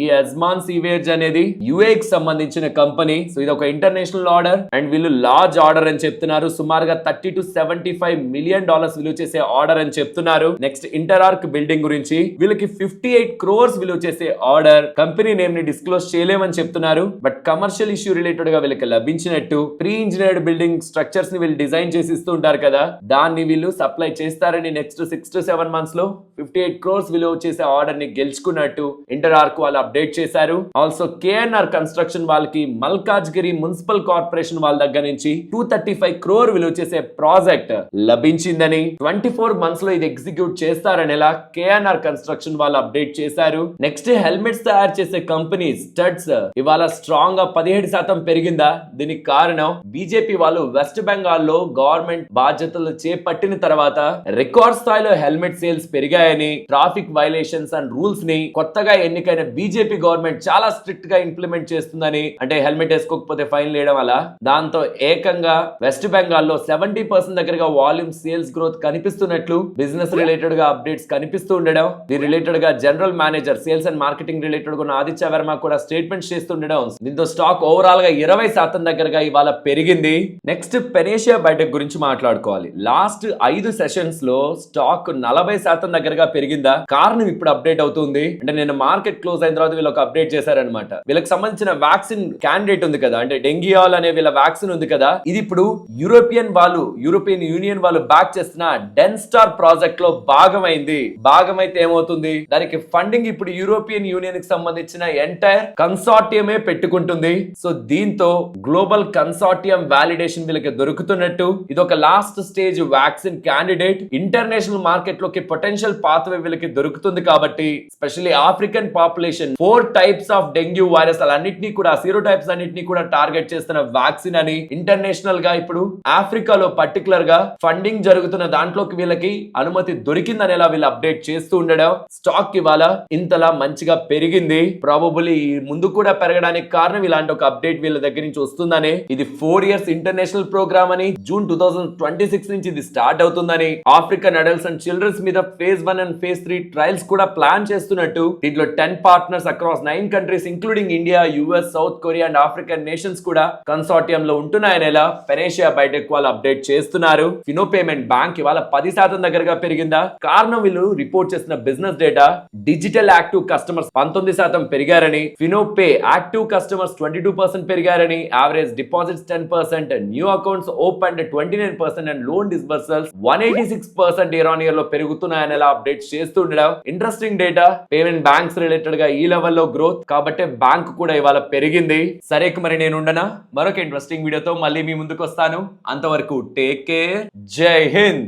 ఈ అజ్మాన్ సీవేజ్ అనేది యుఏ కి సంబంధించిన కంపెనీ. సో ఇది ఒక ఇంటర్నేషనల్ ఆర్డర్ అండ్ వీళ్ళు లార్జ్ ఆర్డర్ అని చెప్తున్నారు. సుమారుగా $30 to $75 million విలువ చేసే ఆర్డర్ అని చెప్తున్నారు. నెక్స్ట్ ఇంటరార్క్ బిల్డింగ్ గురించి వీళ్ళకి 58 crores విలువ చేసే ఆర్డర్. కంపెనీ నేమ్ ని డిస్క్లోజ్ చేయలేమని చెప్తున్నారు, బట్ కమర్షియల్ ఇష్యూ రిలేటెడ్ గా వీళ్ళకి లభించినట్టు. ప్రీ ఇంజనీర్డ్ బిల్డింగ్ స్ట్రక్చర్స్ ని వీళ్ళు డిజైన్ చేసి ఇస్తూ ఉంటారు కదా, దాన్ని వీళ్ళు సప్లై చేస్తారని నెక్స్ట్ 6 to 7 months లో 58 crores విలువ చేసే ఆర్డర్ ని గెలుచుకున్నట్టు ఇంటరార్క్ వాళ్ళు అప్డేట్ చేశారు. ఆల్సో కేఎన్ఆర్ కన్స్ట్రక్షన్ వాళ్ళకి మల్కాజ్గిరి మున్సిపల్ కార్పొరేషన్ వాళ్ళ దగ్గర నుంచి 235 crore విలువ చేసే ప్రాజెక్ట్ లభించిందని 24 months లో ఇది ఎగ్జిక్యూట్ చేస్తారని కేఎన్ఆర్ కన్స్ట్రక్షన్ వాళ్ళు అప్డేట్ చేశారు. నెక్స్ట్ హెల్మెట్స్ తయారు చేసే కంపెనీ స్టడ్స్ ఇవాళ స్ట్రాంగ్ గా 17% పెరిగిందా? దీనికి కారణం బీజేపీ వాళ్ళు వెస్ట్ బెంగాల్ లో గవర్నమెంట్ బాధ్యతలు చేపట్టిన తర్వాత రికార్డ్ స్థాయిలో హెల్మెట్ సేల్స్ పెరిగాయని, ట్రాఫిక్ వైలేషన్స్ అండ్ రూల్స్ ని కొత్తగా ఎన్నికైన బీజేపీ గవర్నమెంట్ చాలా స్ట్రిక్ట్ గా ఇంప్లిమెంట్ చేస్తుందని, అంటే హెల్మెట్ వేసుకోకపోతే ఫైన్ వేయడం వల్ల, దాంతో ఏకంగా వెస్ట్ బెంగాల్ లో 70% దగ్గరగా వాల్యూమ్ సేల్స్ గ్రోత్ కనిపిస్తున్నట్లు బిజినెస్ రిలేటెడ్ గా అప్డేట్స్ కనిపిస్తూ ఉండడం. దీని రిలేటెడ్ గా general manager sales and marketing related గా ఆదిత్య వర్మ కూడా స్టేట్మెంట్స్ చేస్తుండడం. దీంతో స్టాక్ ఓవరాల్ గా 20% దగ్గరగా ఇవాళ పెరిగింది. నెక్స్ట్ పెనేషియా బయోటెక్ గురించి మాట్లాడుకోవాలి. లాస్ట్ 5 సెషన్స్ లో స్టాక్ 40% దగ్గరగా పెరిగిందా? కారణం ఇప్పుడు అప్డేట్ అవుతుంది. అంటే నేను మార్కెట్ క్లోజ్ అయిన తర్వాత వీళ్ళు ఒక అప్డేట్ చేశారనమాట. వీళ్ళకి సంబంధించిన వ్యాక్సిన్ క్యాండిడేట్ ఉంది కదా, అంటే డెంగియాల్ అనే వీళ్ళ వ్యాక్సిన్ ఉంది కదా, ఇది ఇప్పుడు యూరోపియన్ యూనియన్ వాళ్ళు బ్యాక్ చేస్తున్న డెన్స్టార్ ప్రాజెక్ట్ లో భాగమైంది. భాగమైతే ఏమవుతుంది, దానికి ఫండింగ్ ఇప్పుడు యూరోపియన్ యూనియన్ కి సంబంధించిన ఎంటైర్ కన్సార్టియమే పెట్టుకుంటుంది. సో దీంతో గ్లోబల్ కన్సార్టియం వాలిడేషన్ వీళ్ళకి దొరుకుతున్నట్టు. ఇది ఒక last stage vaccine candidate. International market లోకి పొటెన్షియల్ పాత్వే వీళ్ళకి దొరుకుతుంది కాబట్టి, specially African population 4 types of dengue virus అన్నిటినీ కూడా, సీరోటైప్స్ అన్నిటినీ కూడా టార్గెట్ చేస్తున్న వ్యాక్సిన్ అని ఇంటర్నేషనల్ గా ఇప్పుడు ఆఫ్రికాలో పర్టికులర్ గా ఫండింగ్ జరుగుతున్న దాంట్లోకి వీళ్ళకి అనుమతి దొరికిందని వీళ్ళు అప్డేట్ చేస్తూ ఉండడం స్టాక్ ఇవాళ ఇంతలా మంచిగా పెరిగింది. ప్రాబబుల్లీ ముందు కూడా పెరగడానికి కారణం ఇలాంటి ఒక అప్డేట్ వీళ్ళ దగ్గర నుంచి వస్తుందని. ఇది 4 years ఇంటర్నేషనల్ ప్రోగ్రామ్ అని, June 2026 నుంచి ఇది స్టార్ట్ అవుతుందని, ఆఫ్రికన్ అడల్ట్స్ అండ్ చిల్డ్రన్స్ మీద phase 1 and phase 3 ట్రయల్స్ కూడా ప్లాన్ చేస్తున్నట్టు. దీంట్లో 10 partners across 9 countries including India, US, South Korea and African nations కూడా కన్సార్టియం లో ఉంటున్నాయని పెనేషియా బయోటెక్ వాళ్ళు అప్డేట్ చేస్తున్నారు. ఫినో పేమెంట్ బ్యాంక్ ఇవాళ 10% దగ్గరగా పెరిగిందా? కారణం వీళ్ళు రిపోర్ట్ చేసిన business data. Digital active customers 19% పెరిగారని, ఫినో పే యాక్టివ్ కస్టమర్స్ 22% పెరిగారని, average deposits 10%, new accounts open 29% and loan disbursals 186% year on year లో పెరుగుతున్నాయని అప్డేట్ చేస్తుండడం interesting data. Payment banks related గా ఈ లెవెల్లో గ్రోత్ కాబట్టి బ్యాంక్ కూడా ఇవాళ పెరిగింది. సరే మరి నేను ఉండనా, మరొక ఇంట్రెస్టింగ్ వీడియోతో మళ్ళీ మీ ముందుకు వస్తాను. అంతవరకు టేక్ కేర్, జై హింద్.